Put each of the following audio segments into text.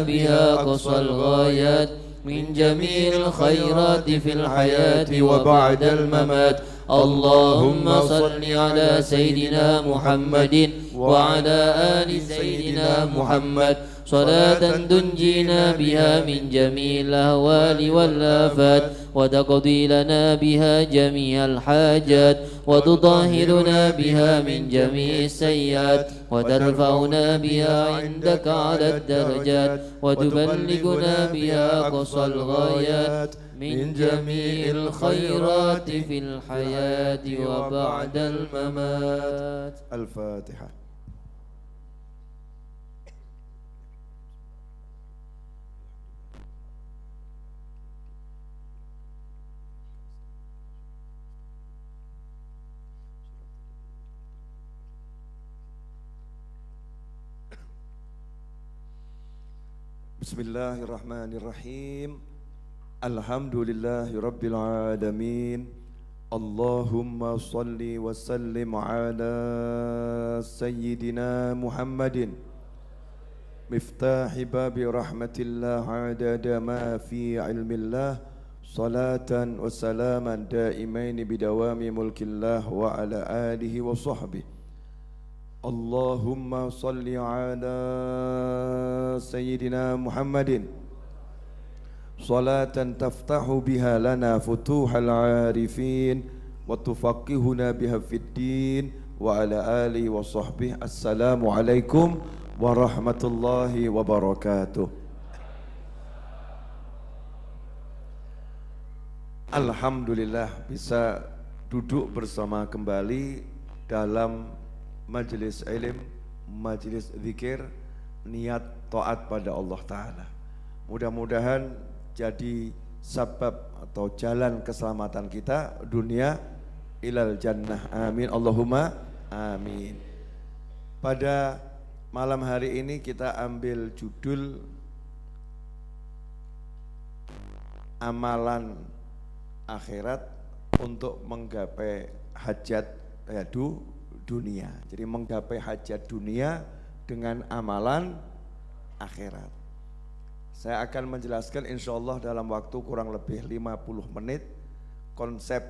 بها أقصى الغايات من جميع الخيرات في الحياة وبعد الممات. اللهم صل على سيدنا محمد وعلى آل سيدنا محمد صلاة تنجينا بها من جميع الأهوال والآفات وتقضي لنا بها جميع الحاجات وتطهرنا بها من جميع السيئات وترفعنا بها عندك على الدرجات وتبلغنا بها أقصى الغايات من جميع الخيرات في الحياة وبعد الممات. الفاتحة. Bismillahirrahmanirrahim. Alhamdulillahi rabbil alamin. Allahumma salli wa sallim ala sayyidina Muhammadin miftahi babi rahmatillah adada ma fi ilmillah salatan wa salaman daimain bidawami mulkillah wa ala alihi wa sahbihi. Allahumma salli ala sayyidina Muhammadin salatan taftahu biha lana futuhal arifin wa tufaqihuna biha fid din wa ala alihi wa sahbihi. Assalamu alaikum warahmatullahi wabarakatuh. Alhamdulillah bisa duduk bersama kembali dalam majelis ilm, majelis zikir, niat taat pada Allah Ta'ala. Mudah-mudahan jadi sebab atau jalan keselamatan kita dunia ilal jannah. Amin Allahumma amin. Pada malam hari ini kita ambil judul amalan akhirat untuk menggapai hajat dunia. Jadi menggapai hajat dunia dengan amalan akhirat. Saya akan menjelaskan insyaallah dalam waktu kurang lebih 50 menit konsep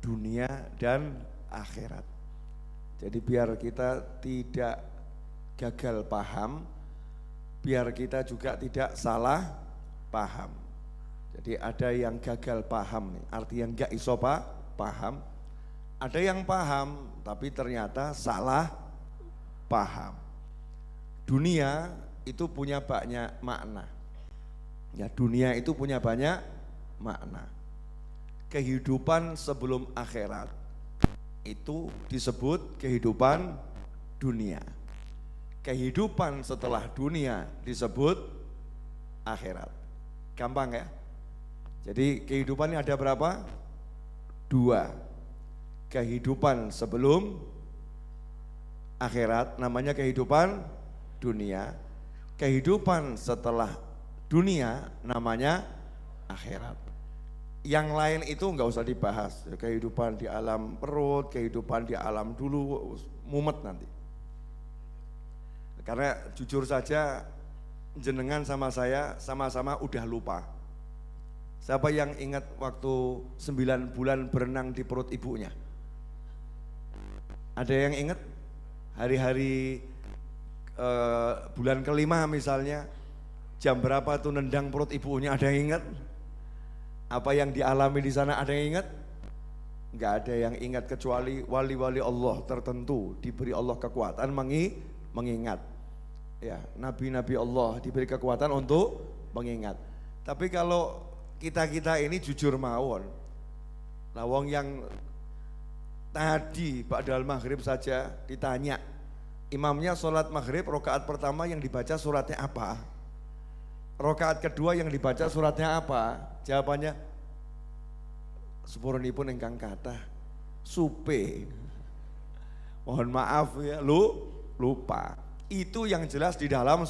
dunia dan akhirat. Jadi biar kita tidak gagal paham, biar kita juga tidak salah paham. Jadi ada yang gagal paham nih, artinya enggak iso paham. Ada yang paham tapi ternyata salah paham. Dunia itu punya banyak makna. Ya, dunia itu punya banyak makna. Kehidupan sebelum akhirat itu disebut kehidupan dunia. Kehidupan setelah dunia disebut akhirat. Gampang ya? Jadi kehidupannya ada berapa? 2. Kehidupan sebelum akhirat namanya kehidupan dunia. Kehidupan setelah dunia namanya akhirat. Yang lain itu enggak usah dibahas. Kehidupan di alam perut, kehidupan di alam dulu, mumet nanti. Karena jujur saja jenengan sama saya sama-sama udah lupa. Siapa yang ingat waktu 9 bulan berenang di perut ibunya? Ada yang ingat hari-hari bulan kelima misalnya jam berapa tuh nendang perut ibunya? Ada yang ingat? Apa yang dialami di sana ada yang ingat? Enggak ada yang ingat kecuali wali-wali Allah tertentu diberi Allah kekuatan mengingat. Ya, nabi-nabi Allah diberi kekuatan untuk mengingat. Tapi kalau kita ini jujur mawon, lawang yang tadi ba'dal maghrib saja ditanya, imamnya sholat maghrib rakaat pertama yang dibaca suratnya apa? Rakaat kedua yang dibaca suratnya apa? Jawabannya sepurunipun ingkang kathah supe. Mohon maaf ya, lupa. Itu yang jelas di dalam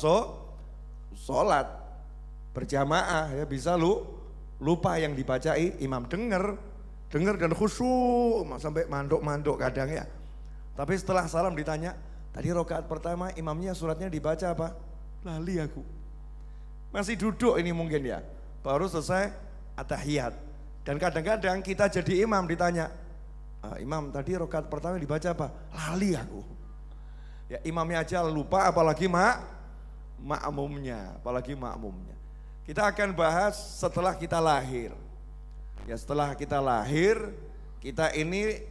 sholat berjamaah ya, bisa lupa yang dibaca imam. Dengar dan khusyuk sampai manduk-manduk kadang ya. Tapi setelah salam ditanya, tadi rakaat pertama imamnya suratnya dibaca apa? Lali aku. Masih duduk ini mungkin ya, baru selesai at-tahiyat. Dan kadang-kadang kita jadi imam ditanya, imam tadi rakaat pertama dibaca apa? Lali aku. Ya imamnya aja lupa apalagi makmumnya, Kita akan bahas setelah kita lahir. Ya setelah kita lahir, kita ini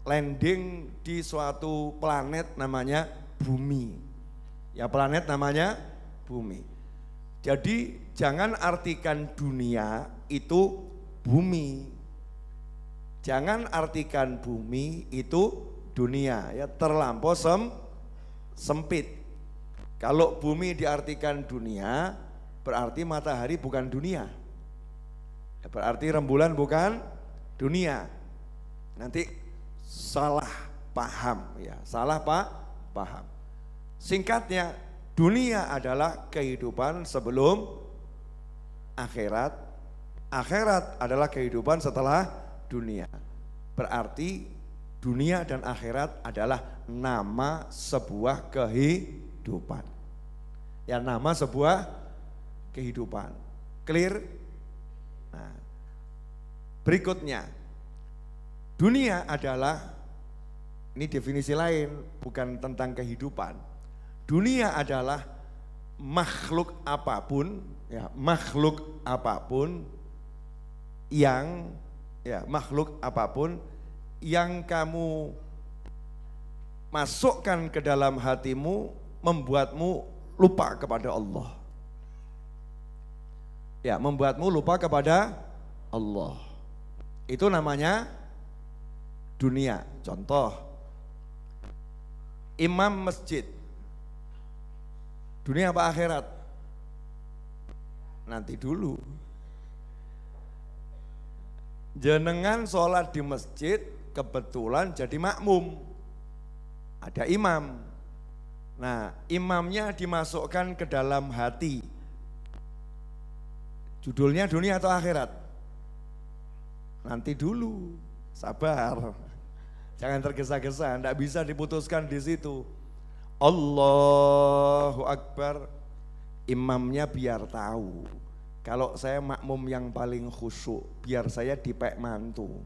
landing di suatu planet namanya bumi. Ya planet namanya bumi. Jadi jangan artikan dunia itu bumi. Jangan artikan bumi itu dunia, ya terlampau sempit. Kalau bumi diartikan dunia, berarti matahari bukan dunia. Ya, berarti rembulan bukan dunia. Nanti salah paham ya, paham. Singkatnya, dunia adalah kehidupan sebelum akhirat. Akhirat adalah kehidupan setelah dunia. Berarti dunia dan akhirat adalah nama sebuah kehidupan. Ya nama sebuah kehidupan. Clear? Nah, berikutnya, dunia adalah, ini definisi lain, bukan tentang kehidupan. Dunia adalah makhluk apapun, ya makhluk apapun yang kamu masukkan ke dalam hatimu membuatmu lupa kepada Allah. Ya, membuatmu lupa kepada Allah. Itu namanya dunia. Contoh, imam masjid. Dunia apa akhirat? Nanti dulu. Jenengan sholat di masjid, kebetulan jadi makmum. Ada imam. Nah, imamnya dimasukkan ke dalam hati. Judulnya dunia atau akhirat? Nanti dulu, sabar. Jangan tergesa-gesa, enggak bisa diputuskan di situ. Allahu Akbar, imamnya biar tahu. Kalau saya makmum yang paling khusyuk, biar saya dipek mantu.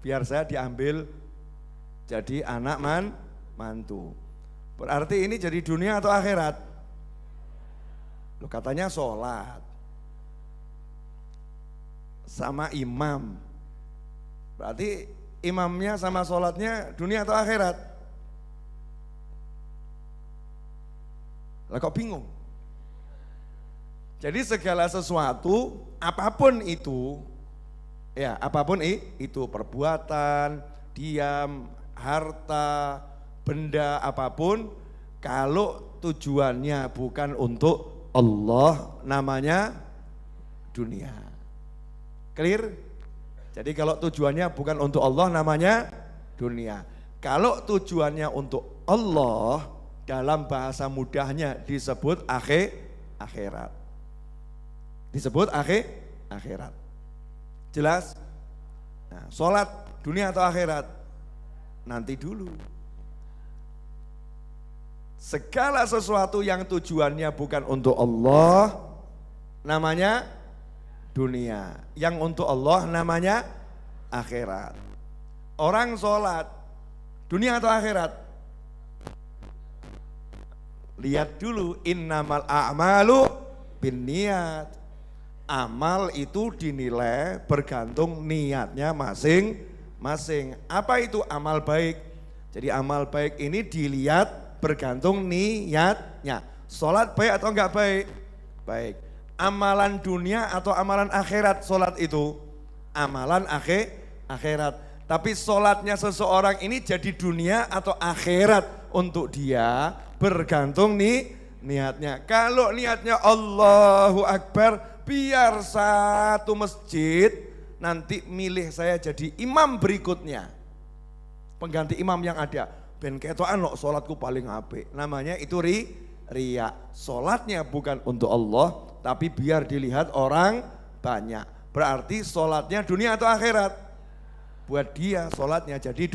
Biar saya diambil jadi anak mantu. Berarti ini jadi dunia atau akhirat? Loh katanya sholat sama imam. Berarti imamnya sama sholatnya dunia atau akhirat? Lah kok bingung? Jadi segala sesuatu, apapun itu, ya apapun itu perbuatan, diam, harta, benda apapun, kalau tujuannya bukan untuk Allah, namanya dunia. Clear? Jadi kalau tujuannya bukan untuk Allah, namanya dunia. Kalau tujuannya untuk Allah, dalam bahasa mudahnya disebut akhirat. Disebut akhirat. Jelas? Nah, sholat dunia atau akhirat? Nanti dulu. Segala sesuatu yang tujuannya bukan untuk Allah namanya dunia. Yang untuk Allah namanya akhirat. Orang sholat dunia atau akhirat? Lihat dulu, innamal a'malu binniyat. Amal itu dinilai bergantung niatnya masing-masing. Apa itu amal baik? Jadi amal baik ini dilihat bergantung niatnya. Sholat baik atau enggak baik? Baik. Amalan dunia atau amalan akhirat sholat itu? Amalan akhirat. Tapi sholatnya seseorang ini jadi dunia atau akhirat untuk dia? Bergantung niatnya. Kalau niatnya Allahu Akbar, biar satu masjid nanti milih saya jadi imam berikutnya. Pengganti imam yang ada. Ben ketokan lo sholatku paling apik. Namanya itu riya. Sholatnya bukan untuk Allah, tapi biar dilihat orang banyak. Berarti sholatnya dunia atau akhirat? Buat dia sholatnya jadi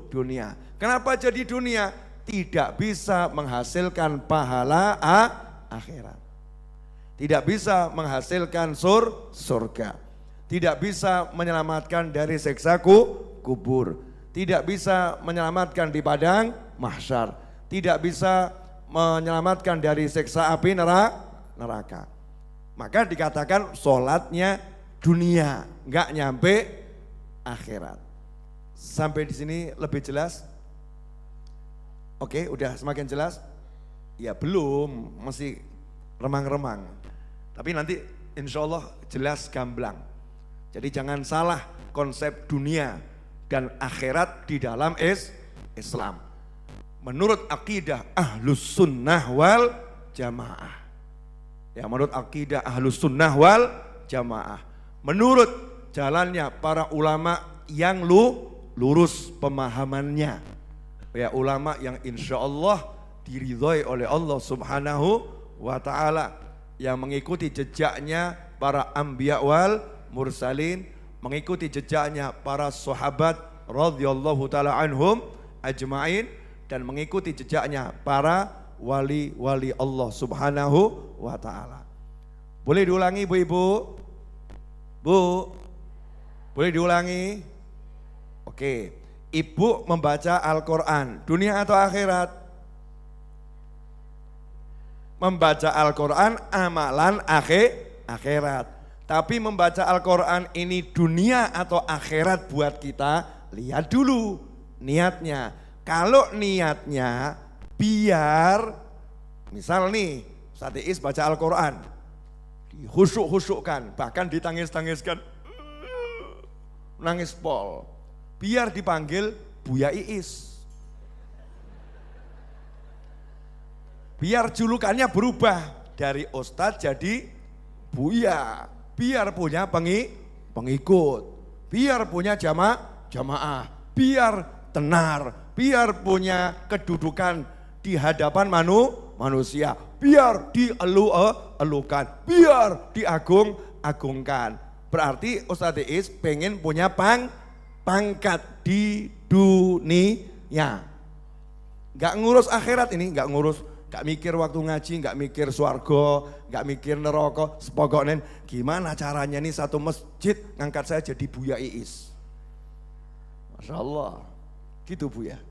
dunia. Kenapa jadi dunia? Tidak bisa menghasilkan pahala akhirat. tidak bisa menghasilkan surga, tidak bisa menyelamatkan dari siksa kubur, tidak bisa menyelamatkan di padang mahsyar, tidak bisa menyelamatkan dari siksa api neraka. Maka dikatakan sholatnya dunia, nggak nyampe akhirat. Sampai di sini lebih jelas? Oke, udah semakin jelas? Ya belum, masih remang-remang. Tapi nanti insya Allah jelas gamblang. Jadi jangan salah konsep dunia dan akhirat di dalam Islam. Menurut akidah Ahlus Sunnah wal Jamaah. Ya, menurut akidah Ahlus Sunnah wal Jamaah. Menurut jalannya para ulama yang lurus pemahamannya. Ya, ulama yang insya Allah diridhoi oleh Allah Subhanahu wa ta'ala, yang mengikuti jejaknya para anbiya wal mursalin, mengikuti jejaknya para sahabat radhiyallahu ta'ala anhum ajma'in, dan mengikuti jejaknya para wali-wali Allah Subhanahu wa ta'ala. Boleh diulangi Bu-ibu? Bu, boleh diulangi? Oke, ibu membaca Al-Quran, dunia atau akhirat? Membaca Al-Quran amalan akhirat. Tapi membaca Al-Quran ini dunia atau akhirat buat kita, lihat dulu niatnya. Kalau niatnya biar, misal nih Ustaz Iis baca Al-Quran, dihusuk-husukkan, bahkan ditangis-tangiskan, nangis pol, biar dipanggil Buya Iis. Biar julukannya berubah dari Ustadz jadi Buya, biar punya pengikut, biar punya jamaah, biar tenar, biar punya kedudukan di hadapan manusia, biar dielu-elukan, biar diagung-agungkan. Berarti Ustadz Iis pengen punya pangkat di dunia. Gak ngurus akhirat ini, gak ngurus. Gak mikir waktu ngaji, gak mikir swarga, gak mikir neraka, sepokoknya gimana caranya nih satu masjid ngangkat saya jadi Buya Iis. Masya Allah, gitu Buya.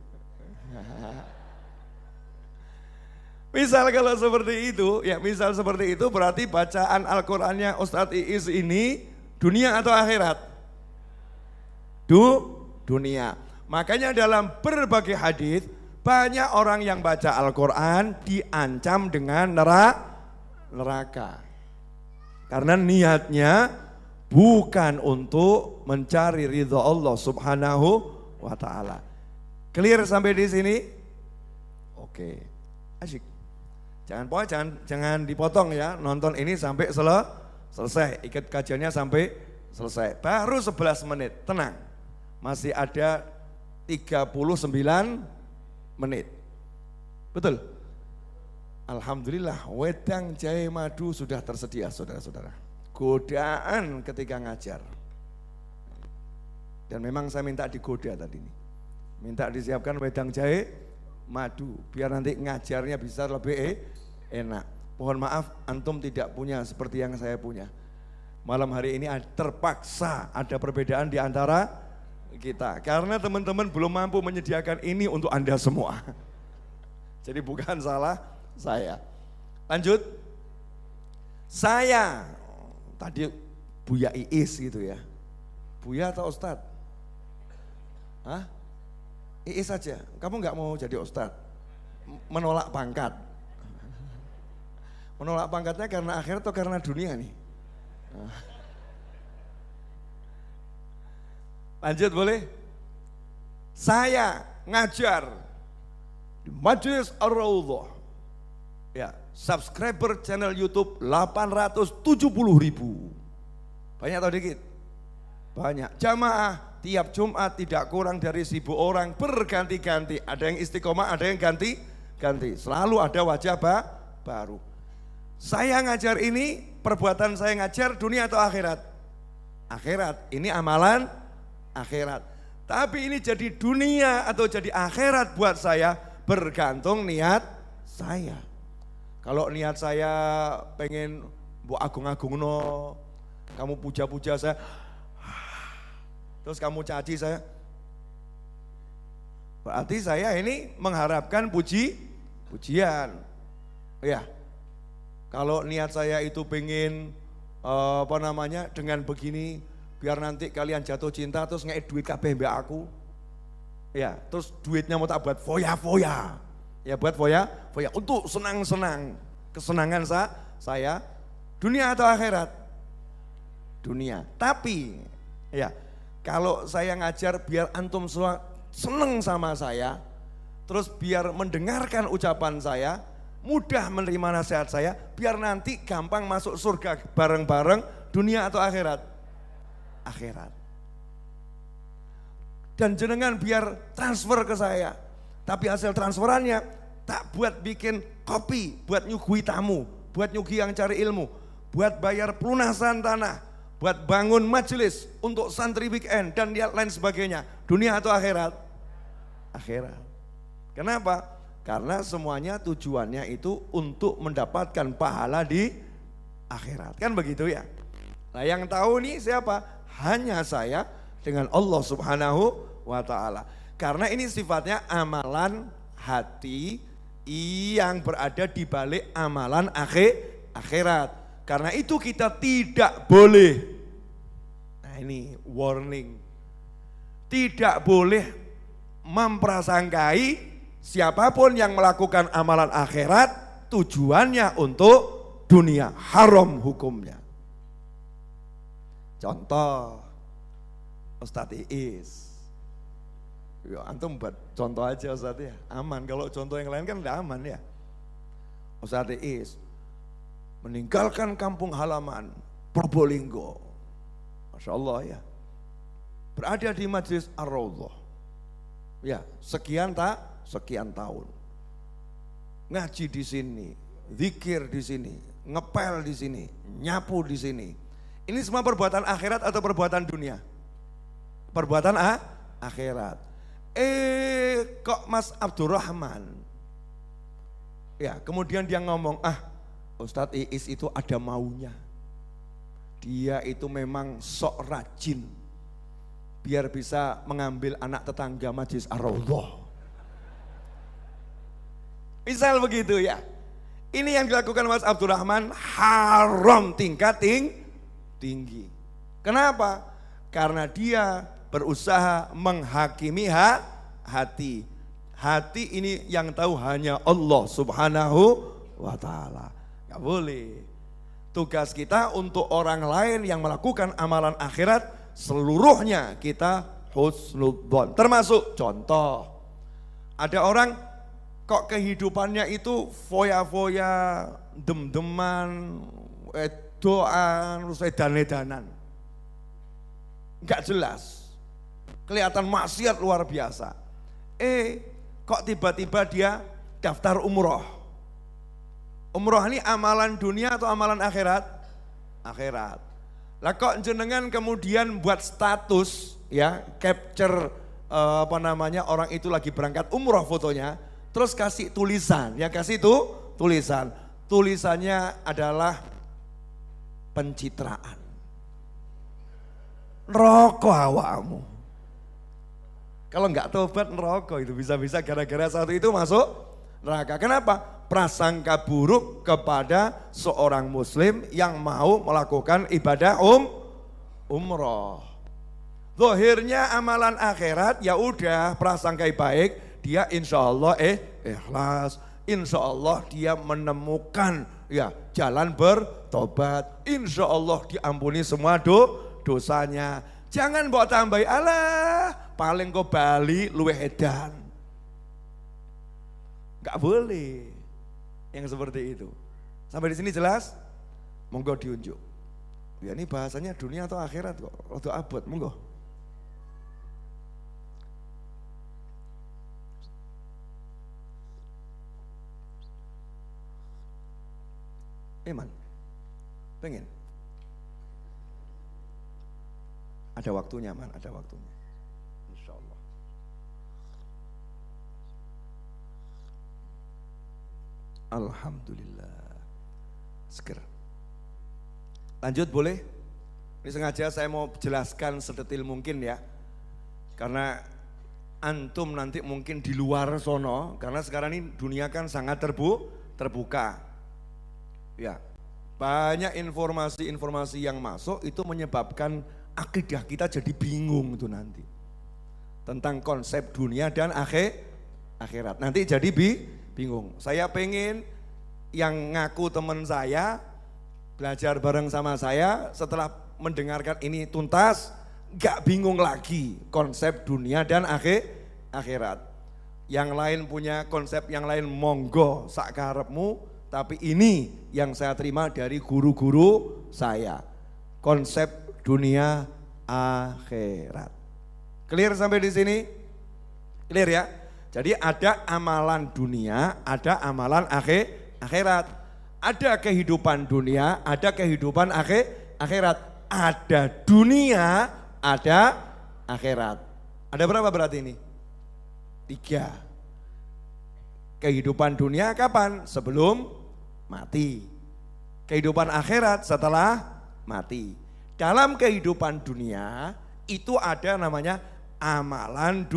Misal kalau seperti itu, ya misal seperti itu berarti bacaan Al-Qur'annya Ustadz Iis ini dunia atau akhirat? Dunia. Makanya dalam berbagai hadis banyak orang yang baca Al-Quran diancam dengan neraka. Karena niatnya bukan untuk mencari ridha Allah Subhanahu wa ta'ala. Clear sampai di sini? Oke, asyik. Jangan dipotong ya, nonton ini sampai selesai. Ikut kajiannya sampai selesai. Baru 11 menit, tenang. Masih ada 39 menit. Betul? Alhamdulillah, wedang jahe madu sudah tersedia saudara-saudara. Godaan ketika ngajar. Dan memang saya minta digoda tadi ini. Minta disiapkan wedang jahe madu biar nanti ngajarnya bisa lebih enak. Mohon maaf antum tidak punya seperti yang saya punya. Malam hari ini terpaksa ada perbedaan di antara kita karena teman-teman belum mampu menyediakan ini untuk Anda semua. Jadi bukan salah saya. Lanjut. Saya tadi Buya Iis gitu ya. Buya atau Ustadz? Hah? Iis saja. Kamu nggak mau jadi Ustadz? Menolak pangkat. Menolak pangkatnya karena akhirat atau karena dunia nih? Lanjut boleh? Saya ngajar di Majelis Ar-Raudhah. Ya, subscriber channel YouTube 870.000. Banyak atau dikit? Banyak. Jamaah tiap Jumat tidak kurang dari 1.000 orang berganti-ganti. Ada yang istiqomah, ada yang ganti-ganti. Selalu ada wajah baru. Saya ngajar ini, perbuatan saya ngajar dunia atau akhirat? Akhirat. Ini amalan akhirat. Tapi ini jadi dunia atau jadi akhirat buat saya bergantung niat saya. Kalau niat saya pengen mbok agung-agungno, kamu puja-puja saya, terus kamu caci saya, berarti saya ini mengharapkan pujian. Ya, kalau niat saya itu pengen dengan begini, biar nanti kalian jatuh cinta terus ngei duit kabeh mbak aku. Ya, terus duitnya mau tak buat foya-foya. Ya buat foya untuk senang-senang. Kesenangan saya dunia atau akhirat? Dunia. Tapi ya, kalau saya ngajar biar antum semua seneng sama saya, terus biar mendengarkan ucapan saya, mudah menerima nasihat saya, biar nanti gampang masuk surga bareng-bareng, dunia atau akhirat? Akhirat. Dan jenengan biar transfer ke saya, tapi hasil transferannya tak buat bikin kopi, buat nyugui tamu, buat nyugui yang cari ilmu, buat bayar pelunasan tanah, buat bangun majelis untuk santri weekend dan lain sebagainya. Dunia atau akhirat? Akhirat. Kenapa? Karena semuanya tujuannya itu untuk mendapatkan pahala di akhirat. Kan begitu ya? Nah yang tahu nih siapa? Hanya saya dengan Allah Subhanahu wa ta'ala. Karena ini sifatnya amalan hati yang berada di balik amalan akhirat. Karena itu kita tidak boleh, nah ini warning, tidak boleh memprasangkai siapapun yang melakukan amalan akhirat tujuannya untuk dunia, haram hukumnya. Contoh, Ustadz Iis. Ya, antum buat contoh aja Ustadz ya, aman. Kalau contoh yang lain kan tidak aman ya. Ustadz Iis meninggalkan kampung halaman Probolinggo, Masya Allah ya, berada di Majelis Ar-Raudhah. Ya, sekian tahun. Ngaji di sini, zikir di sini, ngepel di sini, nyapu di sini. Ini semua perbuatan akhirat atau perbuatan dunia? Perbuatan akhirat. Kok Mas Abdurrahman? Ya, kemudian dia ngomong, Ustadz Iis itu ada maunya. Dia itu memang sok rajin biar bisa mengambil anak tetangga Majelis Ar-Raudhah. Misal begitu ya. Ini yang dilakukan Mas Abdurrahman haram tingkat tinggi. Kenapa? Karena dia berusaha menghakimi hati. Hati ini yang tahu hanya Allah Subhanahu wa ta'ala. Gak boleh. Tugas kita untuk orang lain yang melakukan amalan akhirat, seluruhnya kita husnudzon. Termasuk contoh, ada orang kok kehidupannya itu foya-foya, dem-deman, doan, terus edan-edanan. Enggak jelas. Kelihatan maksiat luar biasa. Kok tiba-tiba dia daftar umroh. Umroh ini amalan dunia atau amalan akhirat? Akhirat. Lah kok jenengan kemudian buat status ya, capture orang itu lagi berangkat umroh fotonya, terus kasih tulisan, yang kasih itu tulisan. Tulisannya adalah pencitraan. Neraka awakmu. Kalau enggak tobat neraka itu, bisa-bisa gara-gara satu itu masuk neraka. Kenapa? Prasangka buruk kepada seorang muslim yang mau melakukan ibadah umroh. Zahirnya amalan akhirat ya udah prasangka baik, dia insya Allah ikhlas, insya Allah dia menemukan ya jalan bertobat, insya Allah diampuni semua dosanya. Jangan bawa tambahi, alah paling kau bali luwe edan. Gak boleh yang seperti itu. Sampai di sini jelas? Monggo diunjuk. Ya ini bahasanya dunia atau akhirat kok, atau abot, monggo. Iman, pengen? Ada waktunya man, ada waktunya. Insya Allah. Alhamdulillah. Seger. Lanjut boleh? Ini sengaja saya mau jelaskan sedetil mungkin ya. Karena antum nanti mungkin di luar sono, karena sekarang ini dunia kan sangat terbuka. Ya, banyak informasi-informasi yang masuk itu menyebabkan akidah kita jadi bingung itu nanti. Tentang konsep dunia dan akhirat. Nanti jadi bingung. Saya pengen yang ngaku teman saya, belajar bareng sama saya, setelah mendengarkan ini tuntas, gak bingung lagi konsep dunia dan akhirat. Yang lain punya konsep yang lain monggo sak karepmu, tapi ini yang saya terima dari guru-guru saya. Konsep dunia akhirat. Clear sampai di sini? Clear ya? Jadi ada amalan dunia, ada amalan akhirat. Ada kehidupan dunia, ada kehidupan akhirat. Ada dunia, ada akhirat. Ada berapa berarti ini? 3. Kehidupan dunia kapan? Sebelum mati. Kehidupan akhirat setelah mati. Dalam kehidupan dunia itu ada namanya amalan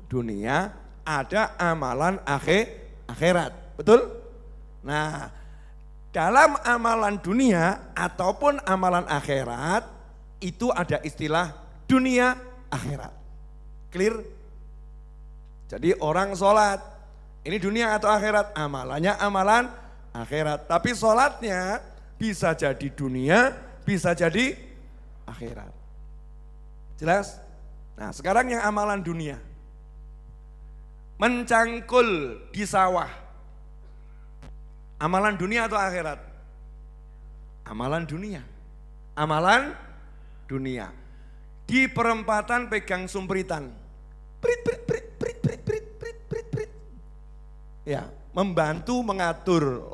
dunia, ada amalan akhirat. Betul? Nah, dalam amalan dunia ataupun amalan akhirat itu ada istilah dunia akhirat. Clear? Jadi orang sholat, ini dunia atau akhirat? Amalannya amalan akhirat. Tapi sholatnya bisa jadi dunia, bisa jadi akhirat. Jelas? Nah sekarang yang amalan dunia. Mencangkul di sawah. Amalan dunia atau akhirat? Amalan dunia. Amalan dunia. Di perempatan pegang sumpritan. Prit, prit, prit, prit, prit, prit, prit, prit, prit. Ya, membantu mengatur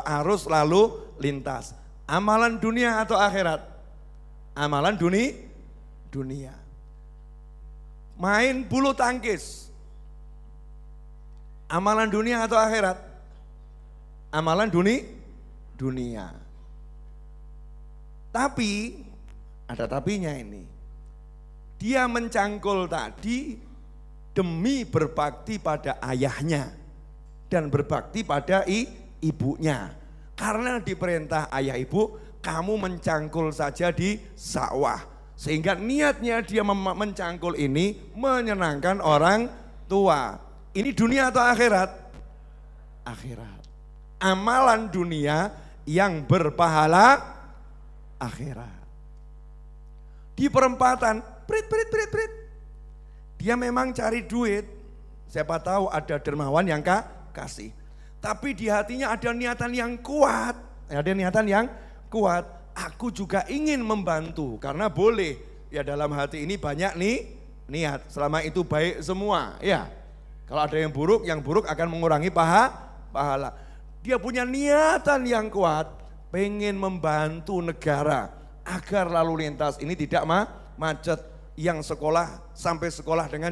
arus lalu lintas. Amalan dunia atau akhirat? Amalan dunia. Main bulu tangkis. Amalan dunia atau akhirat? Amalan dunia. Tapi, ada tapinya ini. Dia mencangkul tadi demi berbakti pada ayahnya. Dan berbakti pada ibunya. Karena diperintah ayah ibu, kamu mencangkul saja di sawah. Sehingga niatnya dia mencangkul ini menyenangkan orang tua. Ini dunia atau akhirat? Akhirat. Amalan dunia yang berpahala akhirat. Di perempatan, prit. Dia memang cari duit. Siapa tahu ada dermawan yang kasih. Tapi di hatinya ada niatan yang kuat. Ada niatan yang kuat. Aku juga ingin membantu karena boleh. Ya dalam hati ini banyak niat. Selama itu baik semua. Ya. Kalau ada yang buruk akan mengurangi pahala. Dia punya niatan yang kuat, pengen membantu negara agar lalu lintas ini tidak macet. Yang sekolah sampai sekolah dengan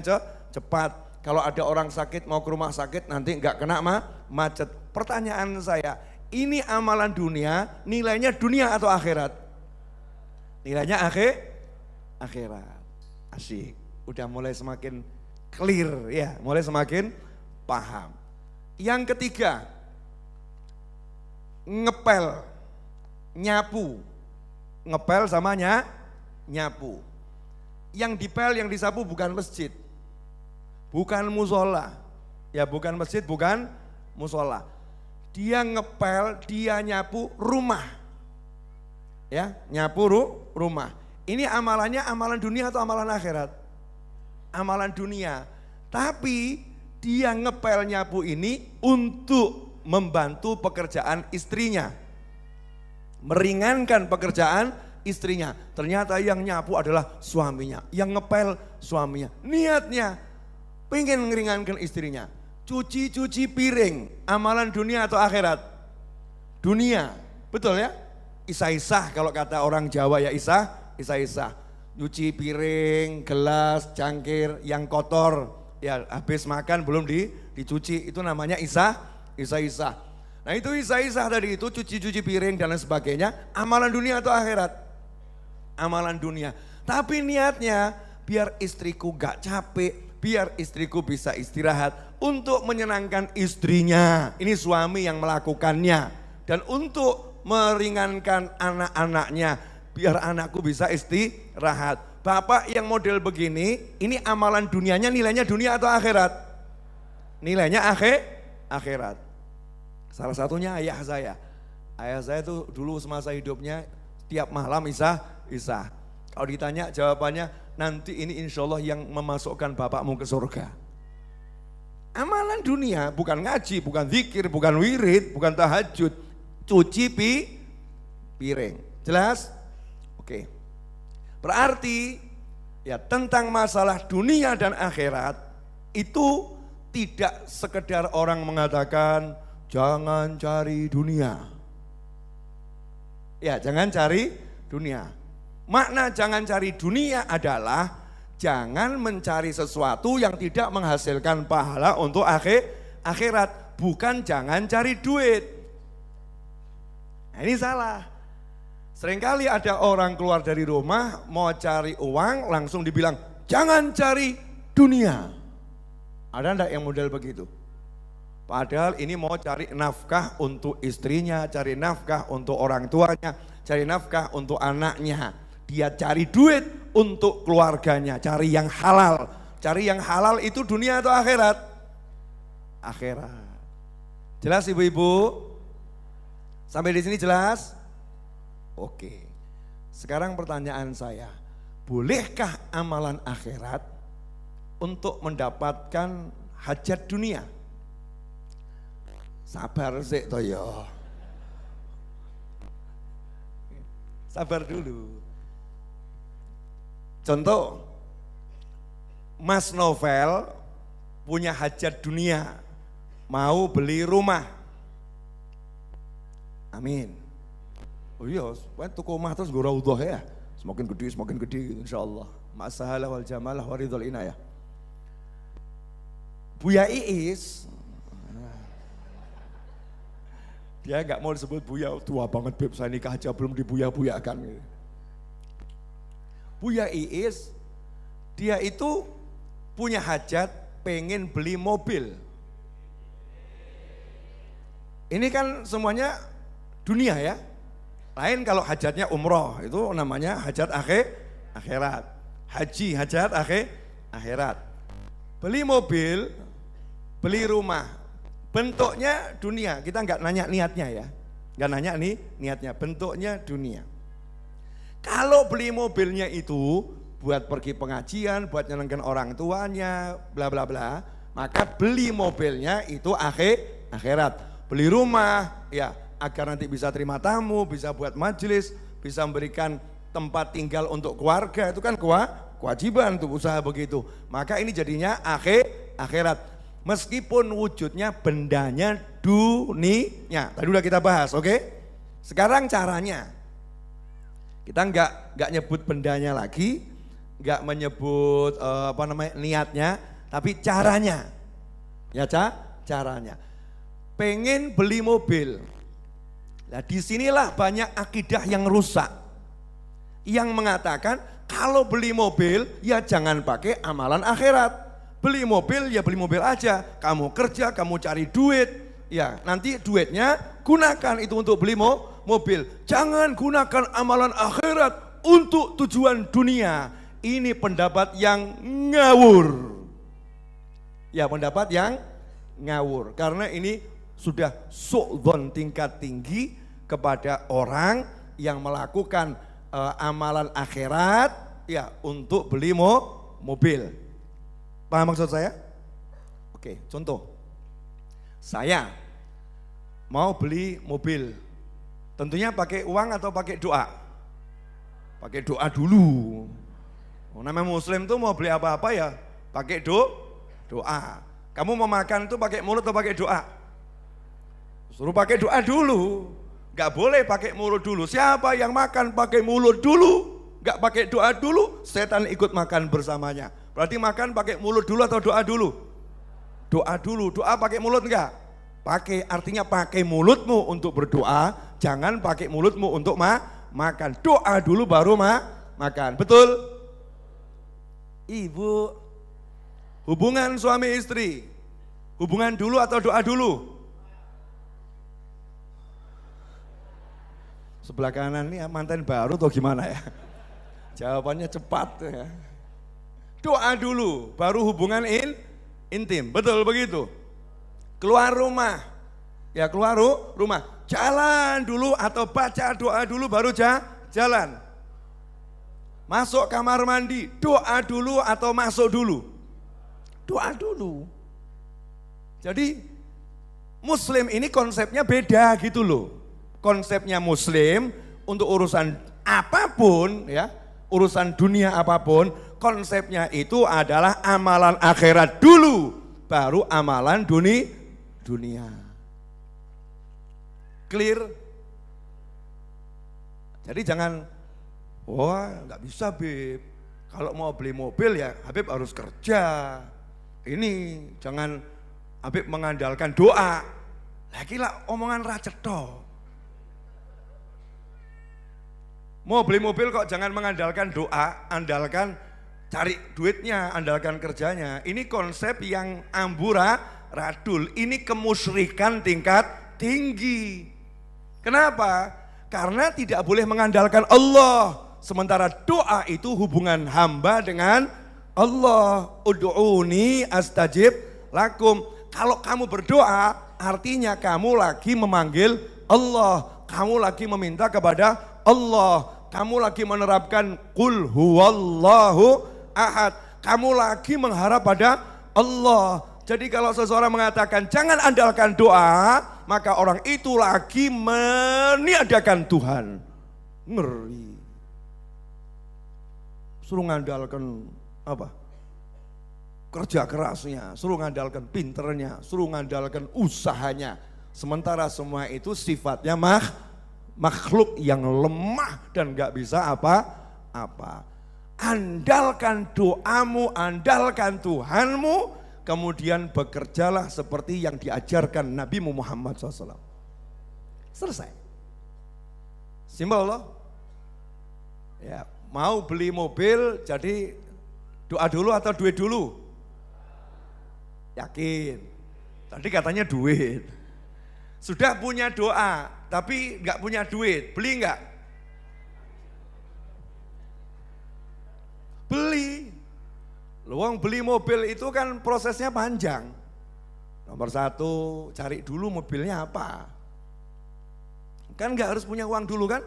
cepat. Kalau ada orang sakit mau ke rumah sakit nanti enggak kena macet. Pertanyaan saya, ini amalan dunia, nilainya dunia atau akhirat? Nilainya akhirat. Asyik, udah mulai semakin clear ya, mulai semakin paham. Yang ketiga, ngepel, nyapu. Ngepel sama nyapu. Yang dipel, yang disapu bukan masjid. Bukan musola. Ya bukan masjid, bukan musola. Dia ngepel, dia nyapu rumah. Ya, nyapu rumah. Ini amalannya amalan dunia atau amalan akhirat? Amalan dunia. Tapi dia ngepel nyapu ini untuk membantu pekerjaan istrinya. Meringankan pekerjaan istrinya. Ternyata yang nyapu adalah suaminya. Yang ngepel suaminya. Niatnya pengen meringankan istrinya. Cuci-cuci piring. Amalan dunia atau akhirat? Dunia. Betul ya? Isah-isah kalau kata orang Jawa ya isah-isah. Nyuci piring, gelas, cangkir yang kotor. Ya habis makan belum dicuci. Itu namanya isah-isah. Nah itu isah-isah tadi itu, cuci-cuci piring dan lain sebagainya, amalan dunia atau akhirat? Amalan dunia. Tapi niatnya biar istriku gak capek, biar istriku bisa istirahat untuk menyenangkan istrinya. Ini suami yang melakukannya. Dan untuk meringankan anak-anaknya, biar anakku bisa istirahat. Bapak yang model begini, ini amalan dunianya nilainya dunia atau akhirat? Nilainya akhirat. Salah satunya ayah saya. Ayah saya itu dulu semasa hidupnya tiap malam isah. Kalau ditanya jawabannya, nanti ini insya Allah yang memasukkan bapakmu ke surga. Amalan dunia bukan ngaji, bukan zikir, bukan wirid, bukan tahajud. Cuci piring. Jelas? Oke. Berarti ya tentang masalah dunia dan akhirat itu tidak sekedar orang mengatakan jangan cari dunia. Ya, jangan cari dunia. Makna jangan cari dunia adalah jangan mencari sesuatu yang tidak menghasilkan pahala untuk akhirat. Bukan jangan cari duit. Nah, ini salah. Seringkali ada orang keluar dari rumah mau cari uang langsung dibilang jangan cari dunia. Ada enggak yang model begitu? Padahal ini mau cari nafkah untuk istrinya, cari nafkah untuk orang tuanya, cari nafkah untuk anaknya. Dia cari duit untuk keluarganya, cari yang halal. Cari yang halal itu dunia atau akhirat? Akhirat. Jelas ibu-ibu? Sampai di sini jelas? Oke. Sekarang pertanyaan saya, bolehkah amalan akhirat untuk mendapatkan hajat dunia? Sabar sih toyo. Sabar dulu. Contoh, Mas Novel punya hajat dunia, mau beli rumah. Amin. Oh iya, tuku rumah terus gue raudhah ya. Semakin gede insya Allah. Ma'asahalah wal jamalah waridhul inayah. Buya Iis, dia nggak mau disebut Buya, tua banget Beb, saya nikah aja belum dibuya-buyakan. Buya Iis, dia itu punya hajat pengen beli mobil. Ini kan semuanya dunia ya. Lain kalau hajatnya umroh, itu namanya hajat akhirat. Haji, hajat akhirat. Beli mobil, beli rumah. Bentuknya dunia, kita nggak nanya niatnya ya, nggak nanya nih niatnya, bentuknya dunia. Kalau beli mobilnya itu buat pergi pengajian, buat nyenengkan orang tuanya, bla bla bla, maka beli mobilnya itu akhirat. Beli rumah, ya agar nanti bisa terima tamu, bisa buat majelis, bisa memberikan tempat tinggal untuk keluarga, itu kan kewajiban untuk usaha begitu. Maka ini jadinya akhirat. Meskipun wujudnya bendanya dunia. Tadi udah kita bahas, oke? Sekarang caranya. Kita nggak nyebut bendanya lagi, nggak menyebut niatnya, tapi caranya. Ya, caranya. Pengen beli mobil. Nah, disinilah banyak akidah yang rusak. Yang mengatakan kalau beli mobil ya jangan pakai amalan akhirat. Beli mobil ya beli mobil aja, kamu kerja, kamu cari duit, ya nanti duitnya gunakan itu untuk beli mobil. Jangan gunakan amalan akhirat untuk tujuan dunia. Ini pendapat yang ngawur. Ya pendapat yang ngawur, karena ini sudah su'dzon tingkat tinggi kepada orang yang melakukan amalan akhirat ya untuk beli mobil. Paham maksud saya? Oke, contoh. Saya mau beli mobil. Tentunya pakai uang atau pakai doa? Pakai doa dulu. Namanya muslim tuh mau beli apa-apa ya pakai doa. Kamu mau makan tuh pakai mulut atau pakai doa? Suruh pakai doa dulu. Gak boleh pakai mulut dulu. Siapa yang makan pakai mulut dulu, gak pakai doa dulu, setan ikut makan bersamanya. Berarti makan pakai mulut dulu atau doa dulu? Doa dulu. Doa pakai mulut enggak? artinya pakai mulutmu untuk berdoa, jangan pakai mulutmu untuk makan. Doa dulu baru makan. Betul? Ibu, hubungan suami istri, hubungan dulu atau doa dulu? Sebelah kanan ini mantan baru atau gimana ya? Jawabannya cepat ya. Doa dulu, baru hubungan intim, betul begitu? Keluar rumah, ya keluar rumah, jalan dulu atau baca doa dulu baru jalan. Masuk kamar mandi, doa dulu atau masuk dulu? Doa dulu. Jadi Muslim ini konsepnya beda gitu loh. Konsepnya Muslim untuk urusan apapun ya, urusan dunia apapun, konsepnya itu adalah amalan akhirat dulu, baru amalan dunia. Clear? Jadi jangan, wah nggak bisa Habib, kalau mau beli mobil ya Habib harus kerja. Ini jangan Habib mengandalkan doa. Lagi lah omongan racetok. Mau beli mobil kok jangan mengandalkan doa, andalkan cari duitnya, andalkan kerjanya. Ini konsep yang amburadul, ini kemusyrikan tingkat tinggi. Kenapa? Karena tidak boleh mengandalkan Allah. Sementara doa itu hubungan hamba dengan Allah. Ud'uni astajib lakum. Kalau kamu berdoa, artinya kamu lagi memanggil Allah. Kamu lagi meminta kepada Allah. Kamu lagi menerapkan Qul huwallahu ahad. Kamu lagi mengharap pada Allah. Jadi kalau seseorang mengatakan jangan andalkan doa, maka orang itu lagi meniadakan Tuhan. Ngeri. Suruh ngandalkan apa? Kerja kerasnya, suruh ngandalkan pinternya, suruh ngandalkan usahanya. Sementara semua itu sifatnya makhluk yang lemah dan gak bisa apa-apa. Andalkan doamu, andalkan Tuhanmu, kemudian bekerjalah seperti yang diajarkan Nabi Muhammad SAW. Selesai. Simpel loh. Ya, mau beli mobil jadi doa dulu atau duit dulu? Yakin. Tadi katanya duit. Sudah punya doa, tapi nggak punya duit, beli nggak? Beli. Luang beli mobil itu kan prosesnya panjang. Nomor satu, cari dulu mobilnya apa. Kan nggak harus punya uang dulu kan?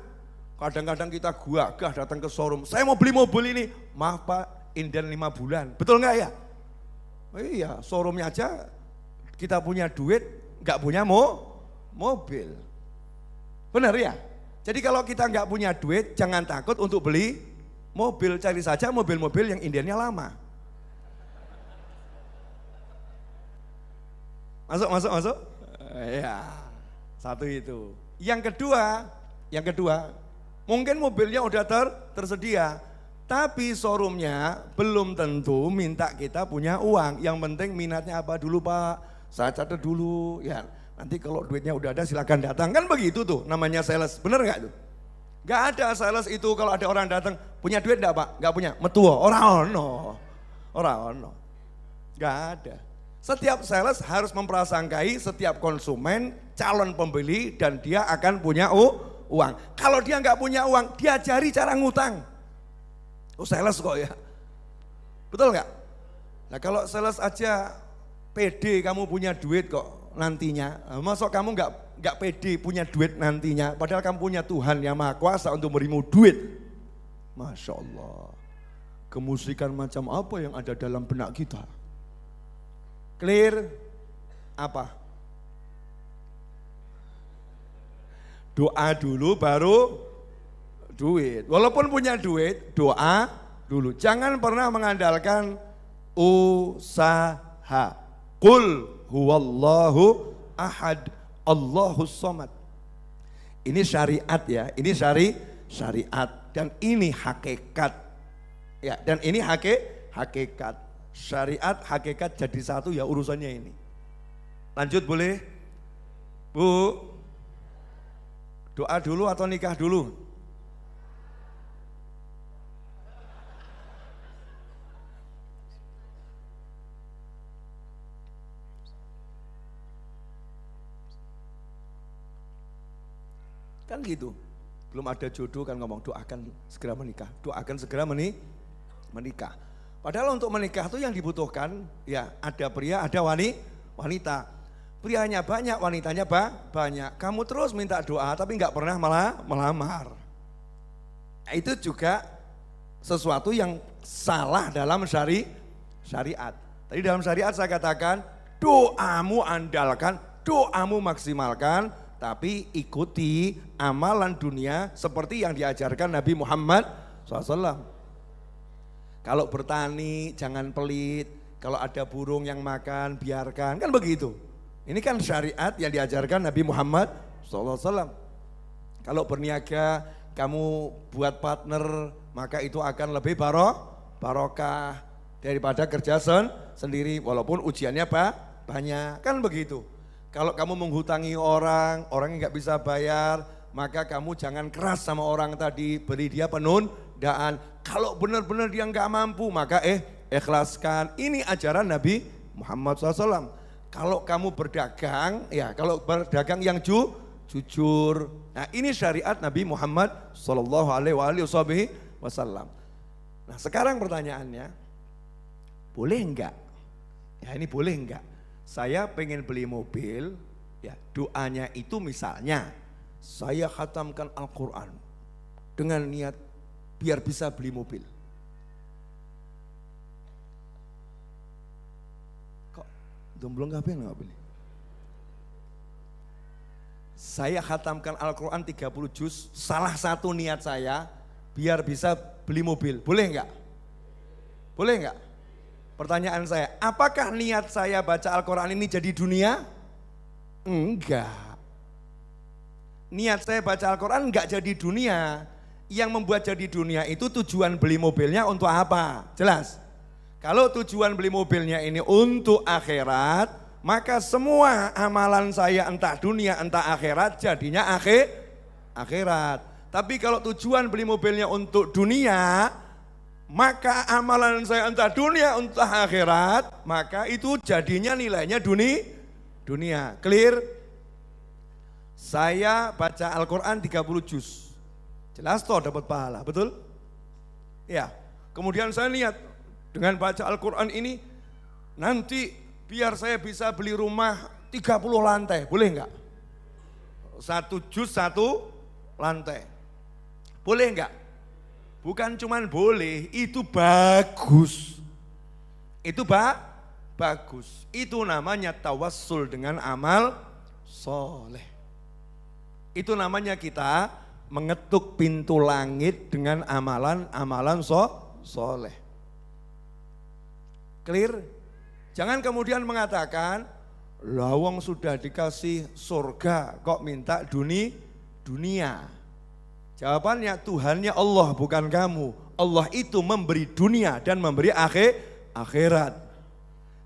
Kadang-kadang kita gagah datang ke showroom, saya mau beli mobil ini. Maaf Pak, inden 5 bulan. Betul nggak ya? Oh iya, showroomnya aja kita punya duit, nggak punya mobil. Benar ya? Jadi kalau kita nggak punya duit, jangan takut untuk beli mobil. Cari saja mobil-mobil yang indennya lama. Masuk. Ya, satu itu. Yang kedua, mungkin mobilnya udah tersedia, tapi showroomnya belum tentu minta kita punya uang. Yang penting minatnya apa dulu Pak? Saya catat dulu. Ya, nanti kalau duitnya udah ada silakan datang. Kan begitu tuh namanya sales. Bener nggak tuh? Nggak ada sales itu kalau ada orang datang punya duit enggak Pak? Nggak punya. Metuo. Orang ono. Nggak ada. Setiap sales harus memprasangkai setiap konsumen calon pembeli dan dia akan punya uang. Kalau dia nggak punya uang, diajari cara ngutang. Oh sales kok ya, betul nggak? Nah kalau sales aja pede kamu punya duit kok nantinya, masuk kamu nggak pede punya duit nantinya, padahal kamu punya Tuhan yang Maha Kuasa untuk berimu duit. Masya Allah, kemusikan macam apa yang ada dalam benak kita? Clear? Apa? Doa dulu baru duit. Walaupun punya duit, doa dulu. Jangan pernah mengandalkan usaha. Qul huwallahu ahad, Allahus samad. Ini syariat ya, ini syariat dan ini hakikat. Ya, dan ini hakikat. Syariat, hakikat jadi satu ya urusannya ini. Lanjut boleh? Bu, doa dulu atau nikah dulu? Kan gitu, belum ada jodoh kan ngomong doakan segera menikah, doakan segera menikah. Padahal untuk menikah itu yang dibutuhkan ya ada pria, ada wanita. Prianya banyak, wanitanya banyak. Kamu terus minta doa tapi nggak pernah melamar. Nah, itu juga sesuatu yang salah dalam syariat. Tadi dalam syariat saya katakan doamu andalkan, doamu maksimalkan. Tapi ikuti amalan dunia seperti yang diajarkan Nabi Muhammad SAW. Kalau bertani jangan pelit, kalau ada burung yang makan biarkan, kan begitu. Ini kan syariat yang diajarkan Nabi Muhammad SAW. Kalau berniaga kamu buat partner maka itu akan lebih barokah daripada kerja sendiri walaupun ujiannya banyak, kan begitu. Kalau kamu menghutangi orang yang nggak bisa bayar, maka kamu jangan keras sama orang tadi, beri dia penundaan. Kalau benar-benar dia nggak mampu, maka ikhlaskan. Ini ajaran Nabi Muhammad SAW. Kalau kamu berdagang, ya kalau berdagang yang jujur. Nah ini syariat Nabi Muhammad SAW. Nah sekarang pertanyaannya, boleh enggak? Ya ini boleh enggak? Saya pengen beli mobil, ya doanya itu misalnya saya khatamkan Al-Quran dengan niat biar bisa beli mobil. Kok domblong gak pengen beli? Saya khatamkan Al-Quran 30 juz, salah satu niat saya biar bisa beli mobil, boleh enggak? Boleh enggak? Pertanyaan saya, apakah niat saya baca Al-Quran ini jadi dunia? Enggak. Niat saya baca Al-Quran enggak jadi dunia. Yang membuat jadi dunia itu tujuan beli mobilnya untuk apa? Jelas. Kalau tujuan beli mobilnya ini untuk akhirat, maka semua amalan saya entah dunia entah akhirat jadinya akhirat. Tapi kalau tujuan beli mobilnya untuk dunia, maka amalan saya entah dunia entah akhirat, maka itu jadinya nilainya dunia. Clear? Saya baca Al-Quran 30 juz. Jelas toh dapat pahala, betul? Ya. Kemudian saya niat dengan baca Al-Quran ini nanti biar saya bisa beli rumah 30 lantai, boleh enggak? 1 juz 1 lantai. Boleh enggak? Bukan cuman boleh, itu bagus. Itu bagus. Itu namanya tawassul dengan amal soleh. Itu namanya kita mengetuk pintu langit dengan amalan soleh. Clear? Jangan kemudian mengatakan, lawang sudah dikasih surga kok minta dunia. Jawabannya Tuhannya Allah bukan kamu. Allah itu memberi dunia dan memberi akhirat.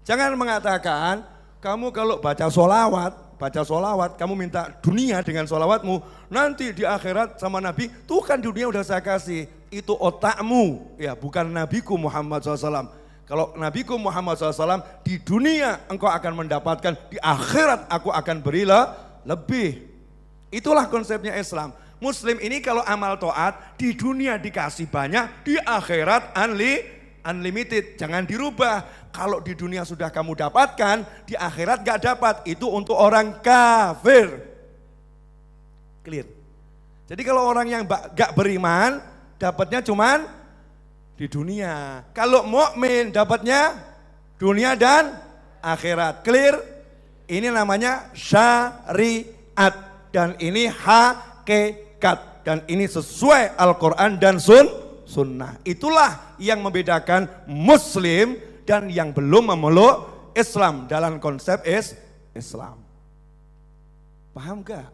Jangan mengatakan kamu kalau baca solawat, kamu minta dunia dengan solawatmu, nanti di akhirat sama Nabi, tuh kan dunia udah saya kasih. Itu otakmu, ya bukan Nabiku Muhammad SAW. Kalau Nabiku Muhammad SAW di dunia engkau akan mendapatkan, di akhirat aku akan berilah lebih. Itulah konsepnya Islam. Muslim ini kalau amal taat di dunia dikasih banyak, di akhirat unlimited. Jangan dirubah. Kalau di dunia sudah kamu dapatkan, di akhirat gak dapat. Itu untuk orang kafir. Clear. Jadi kalau orang yang gak beriman, dapatnya cuman di dunia. Kalau mukmin dapatnya dunia dan akhirat. Clear? Ini namanya syariat dan ini hakikat. Dan ini sesuai Al-Quran dan sunnah. Itulah yang membedakan Muslim dan yang belum memeluk Islam dalam konsep Islam. Paham gak?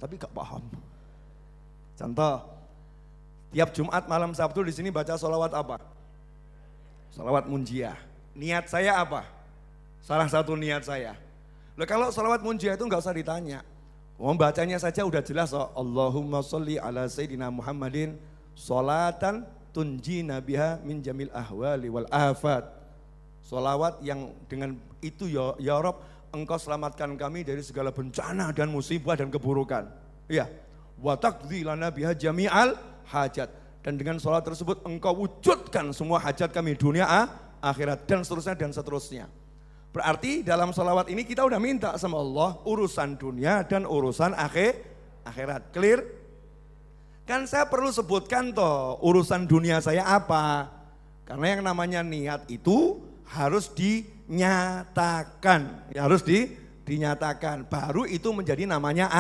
Tapi gak paham. Contoh, tiap Jumat malam Sabtu di sini baca sholawat apa? Sholawat munjiah. Niat saya apa? Salah satu niat saya, Loh, kalau salawat munjiah itu nggak usah ditanya. Membacanya saja udah jelas. Allahumma sholli ala sayyidina Muhammadin sholatan tunjina biha min jamil ahwali wal afat. Sholawat yang dengan itu ya Rabb, engkau selamatkan kami dari segala bencana dan musibah dan keburukan. Iya. Wa taqdi lana biha jami'al hajat. Dan dengan sholawat tersebut engkau wujudkan semua hajat kami dunia, akhirat dan seterusnya. Berarti dalam sholawat ini kita udah minta sama Allah urusan dunia dan urusan akhirat. Clear? Kan saya perlu sebutkan toh urusan dunia saya apa. Karena yang namanya niat itu harus dinyatakan. Ya, harus dinyatakan. Baru itu menjadi namanya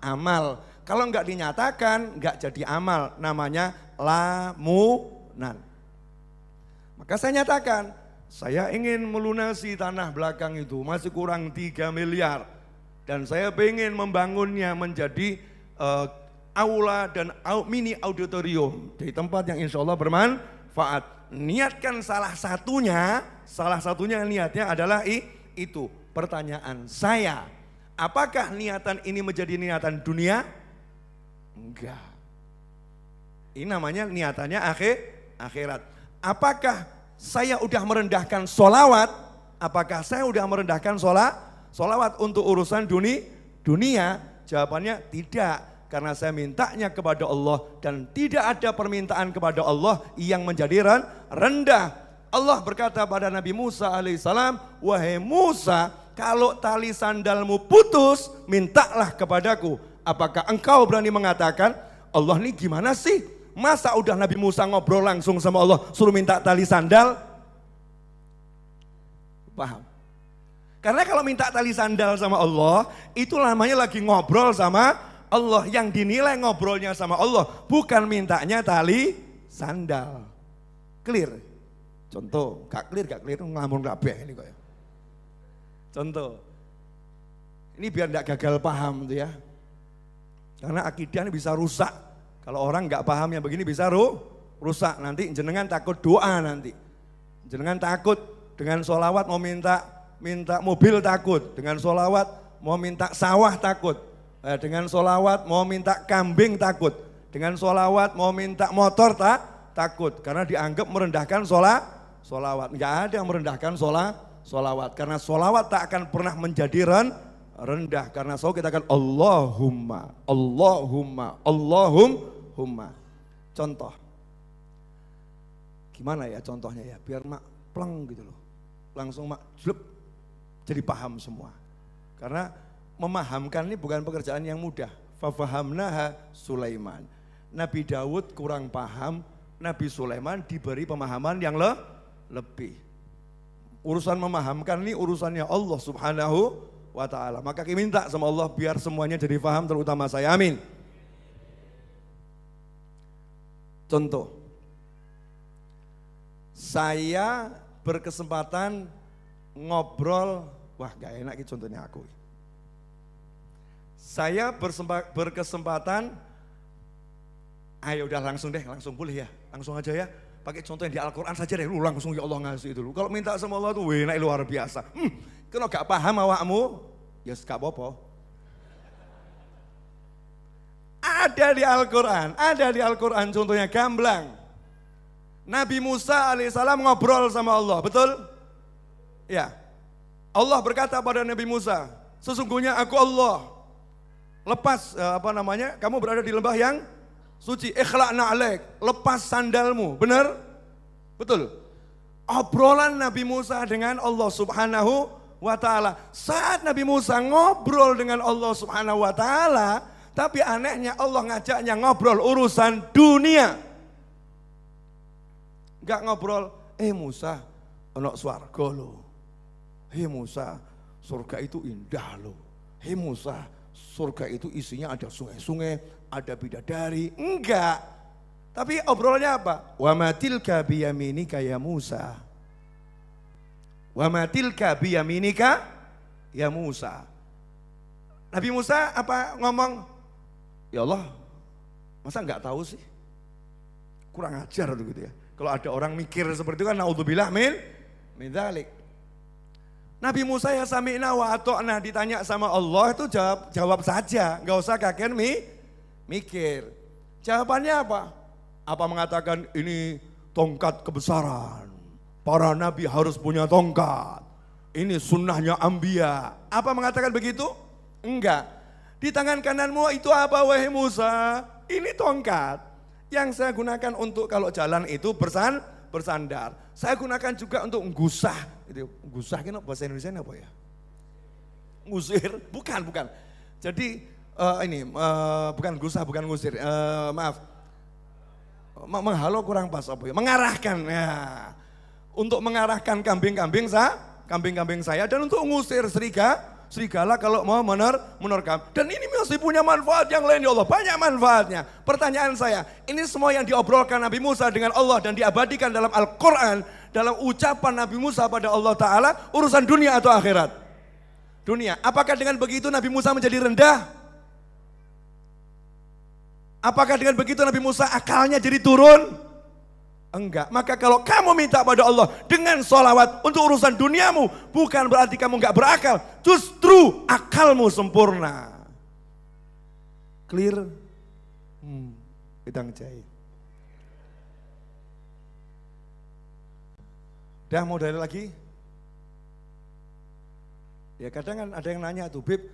amal. Kalau enggak dinyatakan enggak jadi amal. Namanya lamunan. Maka saya nyatakan, saya ingin melunasi tanah belakang itu, masih kurang 3 miliar. Dan saya ingin membangunnya menjadi aula dan mini auditorium. Di tempat yang insya Allah bermanfaat. Niatkan salah satunya niatnya adalah itu. Pertanyaan saya, apakah niatan ini menjadi niatan dunia? Enggak. Ini namanya niatannya akhirat. Apakah saya udah merendahkan sholawat? Apakah saya udah merendahkan sholawat untuk urusan dunia? Jawabannya tidak. Karena saya mintanya kepada Allah dan tidak ada permintaan kepada Allah yang menjadi rendah. Allah berkata pada Nabi Musa alaihissalam, wahai Musa, kalau tali sandalmu putus, mintalah kepadaku. Apakah engkau berani mengatakan, Allah ini gimana sih? Masa udah Nabi Musa ngobrol langsung sama Allah, suruh minta tali sandal? Paham? Karena kalau minta tali sandal sama Allah, itu namanya lagi ngobrol sama Allah. Yang dinilai ngobrolnya sama Allah, bukan mintanya tali sandal. Clear? Contoh, gak clear, ngelamun kabeh ini kok ya. Contoh, ini biar gak gagal paham tuh ya. Karena akidah ini bisa rusak. Kalau orang nggak paham yang begini bisa rusak, nanti jenengan takut doa nanti. Jenengan takut dengan sholawat mau minta mobil takut, dengan sholawat mau minta sawah takut, dengan sholawat mau minta kambing takut, dengan sholawat mau minta motor takut, karena dianggap merendahkan sholawat. Nggak ada yang merendahkan sholawat, karena sholawat tak akan pernah menjadi rendah, karena kita akan Allahumma. Contoh, gimana ya contohnya ya, biar mak pleng gitu loh, langsung mak jlep, jadi paham semua. Karena memahamkan ini bukan pekerjaan yang mudah. Fafahamnaha Sulaiman. Nabi Daud kurang paham, Nabi Sulaiman diberi pemahaman yang lebih. Urusan memahamkan ini urusannya Allah Subhanahu wa ta'ala. Maka kita minta sama Allah biar semuanya jadi paham, terutama saya, amin. Contoh, saya berkesempatan ngobrol, wah gak enak gitu contohnya aku. Saya berkesempatan, ayo udah langsung boleh ya, langsung aja ya. Pakai contoh yang di Al-Quran saja deh, lu langsung ya Allah ngasih itu. Kalau minta sama Allah tuh enak luar biasa. Kalau gak paham awakmu, ya gak apa-apa. Ada di Al-Quran contohnya gamblang. Nabi Musa alaihissalam ngobrol sama Allah, betul? Ya. Allah berkata pada Nabi Musa, sesungguhnya aku Allah. Lepas kamu berada di lembah yang suci. Ikhla'na alaik, lepas sandalmu. Benar? Betul. Obrolan Nabi Musa dengan Allah Subhanahu wa ta'ala. Saat Nabi Musa ngobrol dengan Allah Subhanahu wa ta'ala, tapi anehnya Allah ngajaknya ngobrol urusan dunia. Enggak ngobrol, Musa, ono swarga lo. Musa, surga itu indah lo. Musa, surga itu isinya ada sungai-sungai, ada bidadari. Enggak. Tapi obrolannya apa? Wa ma tilka biyaminika ya Musa. Wa ma tilka biyaminika ya Musa. Nabi Musa apa ngomong? Ya Allah, masa enggak tahu sih? Kurang ajar gitu ya. Kalau ada orang mikir seperti itu kan naudzubillah min dzalik. Nabi Musa ya sami'na wa ato'na, ditanya sama Allah itu jawab saja, nggak usah kakek mikir. Jawabannya apa? Apa mengatakan ini tongkat kebesaran, para nabi harus punya tongkat, ini sunnahnya Anbiya. Apa mengatakan begitu? Enggak. Di tangan kananmu itu apa wahai Musa? Ini tongkat yang saya gunakan untuk kalau jalan itu bersandar. Saya gunakan juga untuk gusah. Gusah ini bahasa Indonesia apa ya? Ngusir? Bukan. Jadi bukan gusah, bukan ngusir. Maaf. Menghalau kurang pas apa ya? Mengarahkan ya. Untuk mengarahkan kambing-kambing saya dan untuk ngusir serigala kalau mau menerkam. Dan ini masih punya manfaat yang lain ya Allah, banyak manfaatnya. Pertanyaan saya, ini semua yang diobrolkan Nabi Musa dengan Allah dan diabadikan dalam Al-Quran, dalam ucapan Nabi Musa pada Allah Ta'ala, urusan dunia atau akhirat? Dunia. Apakah dengan begitu Nabi Musa menjadi rendah? Apakah dengan begitu Nabi Musa akalnya jadi turun? Enggak. Maka kalau kamu minta pada Allah dengan sholawat untuk urusan duniamu, bukan berarti kamu enggak berakal, justru akalmu sempurna. Clear? Bidang jahit. Dah mau dari lagi? Ya kadang kan ada yang nanya tuh, Bib,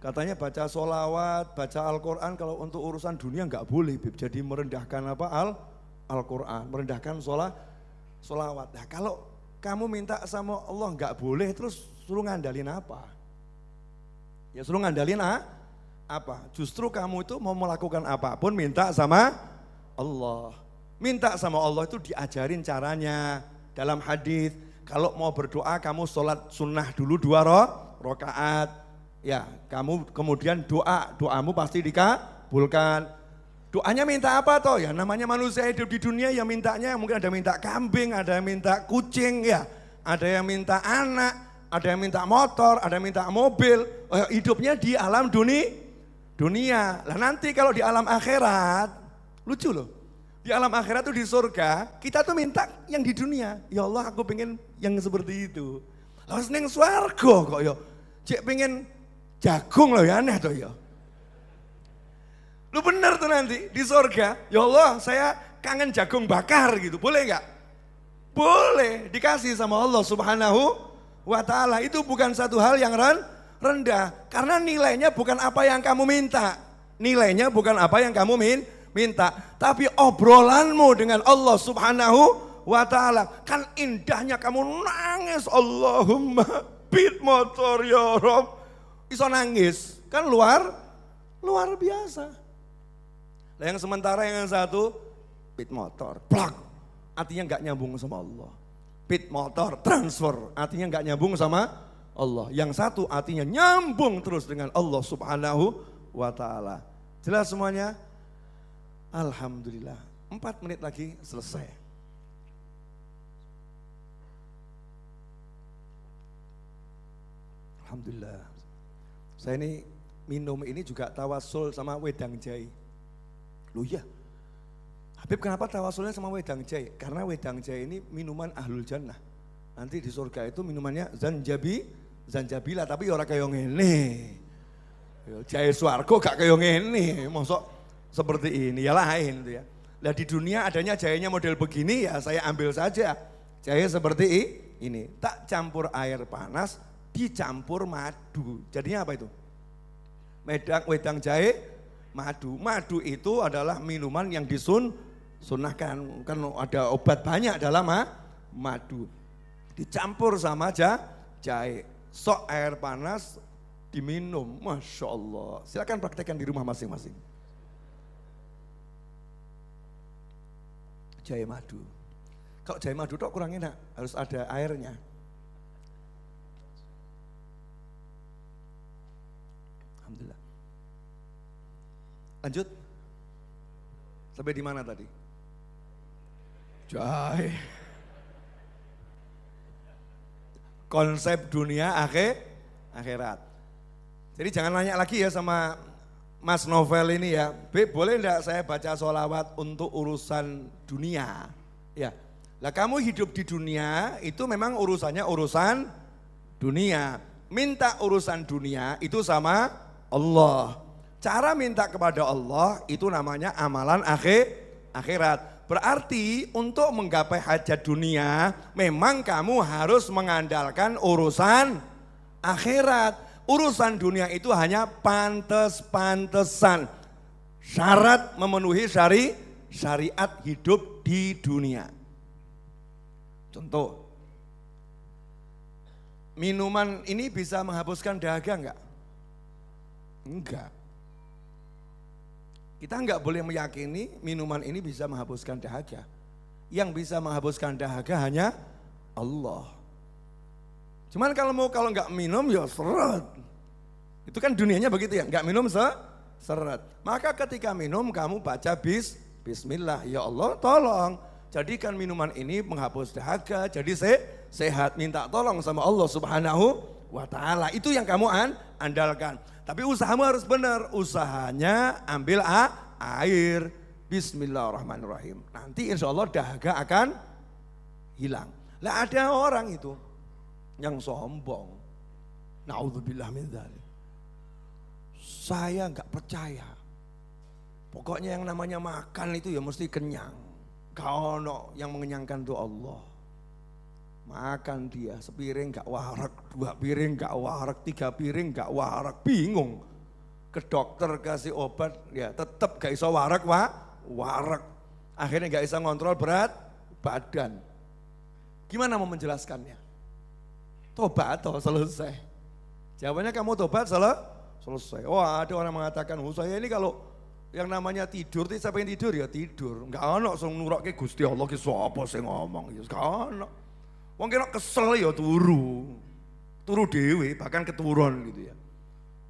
katanya baca sholawat, baca Al-Quran kalau untuk urusan dunia enggak boleh, Bib. Jadi merendahkan apa? Al-Quran, merendahkan sholawat. Nah, kalau kamu minta sama Allah enggak boleh, terus suruh ngandalin apa? Ya suruh ngandalin apa? Justru kamu itu mau melakukan apapun minta sama Allah. Minta sama Allah itu diajarin caranya dalam hadis. Kalau mau berdoa kamu sholat sunnah dulu 2 rakaat. Ya, kamu kemudian doamu pasti dikabulkan. Doanya minta apa toh? Ya namanya manusia hidup di dunia ya mintanya mungkin ada minta kambing, ada yang minta kucing ya, ada yang minta anak, ada yang minta motor, ada yang minta mobil. Hidupnya di alam dunia. Lah nanti kalau di alam akhirat, lucu loh. Di alam akhirat tuh di surga, kita tuh minta yang di dunia. Ya Allah aku pengen yang seperti itu. Lalu seneng swarga kok ya. Cek pengen jagung loh ya aneh tuh ya. Lu bener tuh nanti di surga, ya Allah saya kangen jagung bakar gitu, boleh gak? Boleh, dikasih sama Allah Subhanahu wa Ta'ala. Itu bukan satu hal yang rendah, karena nilainya bukan apa yang kamu minta. Nilainya bukan apa yang kamu minta, tapi obrolanmu dengan Allah Subhanahu wa Ta'ala. Kan indahnya kamu nangis, Allahumma bid motor ya Rob. Iso nangis, kan luar biasa. Nah yang sementara yang satu, pit motor, plak, artinya nggak nyambung sama Allah. Pit motor, transfer, artinya nggak nyambung sama Allah. Yang satu artinya nyambung terus dengan Allah Subhanahu wa Ta'ala. Jelas semuanya? Alhamdulillah. 4 menit lagi selesai. Alhamdulillah. Saya ini minum ini juga tawasul sama wedang jahe. Loh iya, Habib kenapa tawasulnya sama wedang jahe? Karena wedang jahe ini minuman ahlul jannah. Nanti di surga itu minumannya zanjabila, tapi orang kayak ngene. Jahe swarga gak kayak ngene, mosok seperti ini, ya lain itu ya. Lah di dunia adanya jahenya model begini ya saya ambil saja. Jahe seperti ini, tak campur air panas, dicampur madu. Jadinya apa itu? Wedang jahe madu. Madu itu adalah minuman yang disunahkan. Kan ada obat banyak dalam madu. Dicampur sama jahe. Sok air panas diminum. Masya Allah. Silakan praktekkan di rumah masing-masing. Jahe madu. Kalau jahe madu itu kurang enak. Harus ada airnya. Alhamdulillah. Lanjut. Sampai di mana tadi? Jahe. Konsep dunia akhirat. Jadi jangan nanya lagi ya sama Mas Novel ini ya. Beb, boleh enggak saya baca sholawat untuk urusan dunia? Ya. Lah kamu hidup di dunia itu memang urusannya urusan dunia. Minta urusan dunia itu sama Allah. Cara minta kepada Allah itu namanya amalan akhirat. Berarti untuk menggapai hajat dunia memang kamu harus mengandalkan urusan akhirat. Urusan dunia itu hanya pantes-pantesan. Syarat memenuhi syariat hidup di dunia. Contoh, minuman ini bisa menghapuskan dahaga enggak? Enggak. Kita enggak boleh meyakini minuman ini bisa menghapuskan dahaga. Yang bisa menghapuskan dahaga hanya Allah. Cuman kalau enggak minum ya seret. Itu kan dunianya begitu ya, enggak minum seret. Maka ketika minum kamu baca bismillah, ya Allah tolong jadikan minuman ini menghapus dahaga, jadi sehat, minta tolong sama Allah Subhanahu wa ta'ala. Itu yang kamu andalkan. Tapi usahamu harus benar, usahanya ambil air. Bismillahirrahmanirrahim. Nanti insya Allah dahaga akan hilang. Lah ada orang itu yang sombong. Na'udzubillah min dzalik. Saya enggak percaya. Pokoknya yang namanya makan itu ya mesti kenyang. Kau yang mengenyangkan itu Allah. Makan dia sepiring gak warak, 2 piring gak warak, 3 piring gak warak, bingung. Ke dokter kasih obat, ya tetap gak bisa warak. Akhirnya gak bisa ngontrol berat badan. Gimana mau menjelaskannya? Tobat atau selesai? Jawabannya kamu tobat selesai. Wah ada orang mengatakan, saya ini kalau yang namanya tidur, siapa yang tidur ya tidur. Enggak ono sing nurokke Gusti Allah ki sapa sing ngomong ya enggak ono. Wong kira kesel ya turu dhewe bahkan keturun gitu ya.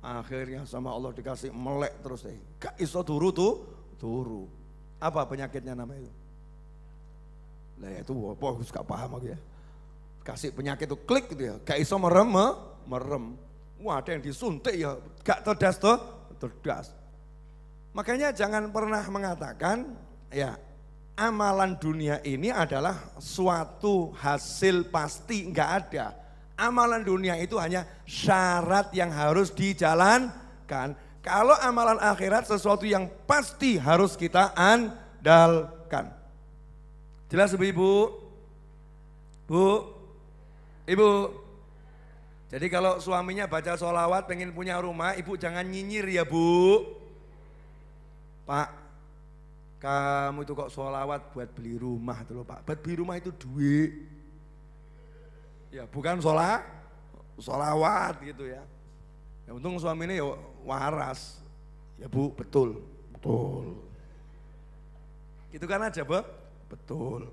Akhirnya sama Allah dikasih melek terus gak iso turu. Apa penyakitnya namanya itu? Lah itu apa gak paham aku ya. Kasih penyakit itu klik gitu ya, gak iso merem. Wah ada yang disuntik ya gak terdas. Makanya jangan pernah mengatakan ya amalan dunia ini adalah suatu hasil pasti, enggak ada. Amalan dunia itu hanya syarat yang harus dijalankan. Kalau amalan akhirat sesuatu yang pasti harus kita andalkan. Jelas Ibu? Ibu. Jadi kalau suaminya baca sholawat pengen punya rumah, ibu jangan nyinyir ya Bu. Pak, kamu itu kok sholawat buat beli rumah itu loh Pak. Buat beli rumah itu duit. Ya bukan sholawat gitu ya. Ya untung suami ini ya waras. Ya Bu, betul. Gitu kan aja Bu? Betul.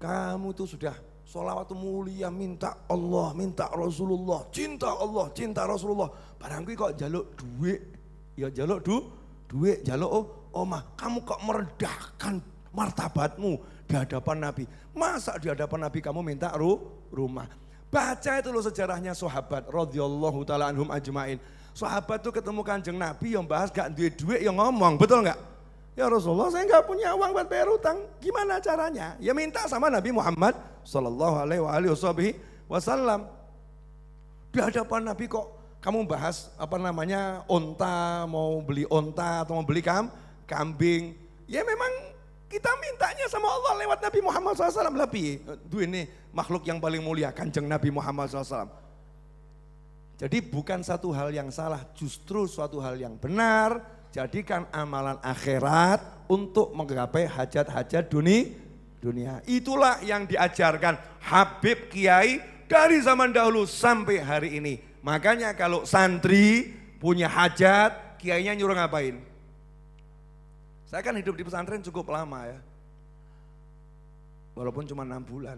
Kamu itu sudah sholawat itu mulia, minta Allah, minta Rasulullah, cinta Allah, cinta Rasulullah. Barangkali kok jaluk duit, ya jaluk duit, jaluk omah. Kamu kok merendahkan martabatmu di hadapan Nabi. Masa di hadapan Nabi kamu minta rumah? Baca itu loh sejarahnya sahabat radhiyallahu taala anhum ajmain. Sahabat tuh ketemu Kanjeng Nabi yang bahas gak duit yang ngomong, betul gak? Ya Rasulullah saya gak punya uang buat bayar utang, gimana caranya? Ya minta sama Nabi Muhammad sallallahu alaihi wasallam. Di hadapan Nabi kok kamu bahas onta, mau beli onta atau mau beli kambing. Ya memang kita mintanya sama Allah lewat Nabi Muhammad SAW. Lebih ini makhluk yang paling mulia, Kanjeng Nabi Muhammad SAW. Jadi bukan satu hal yang salah, justru suatu hal yang benar. Jadikan amalan akhirat untuk menggapai hajat-hajat dunia. Itulah yang diajarkan Habib Kiai dari zaman dahulu sampai hari ini. Makanya kalau santri punya hajat, kiainya nyuruh ngapain? Saya kan hidup di pesantren cukup lama ya. Walaupun cuma 6 bulan.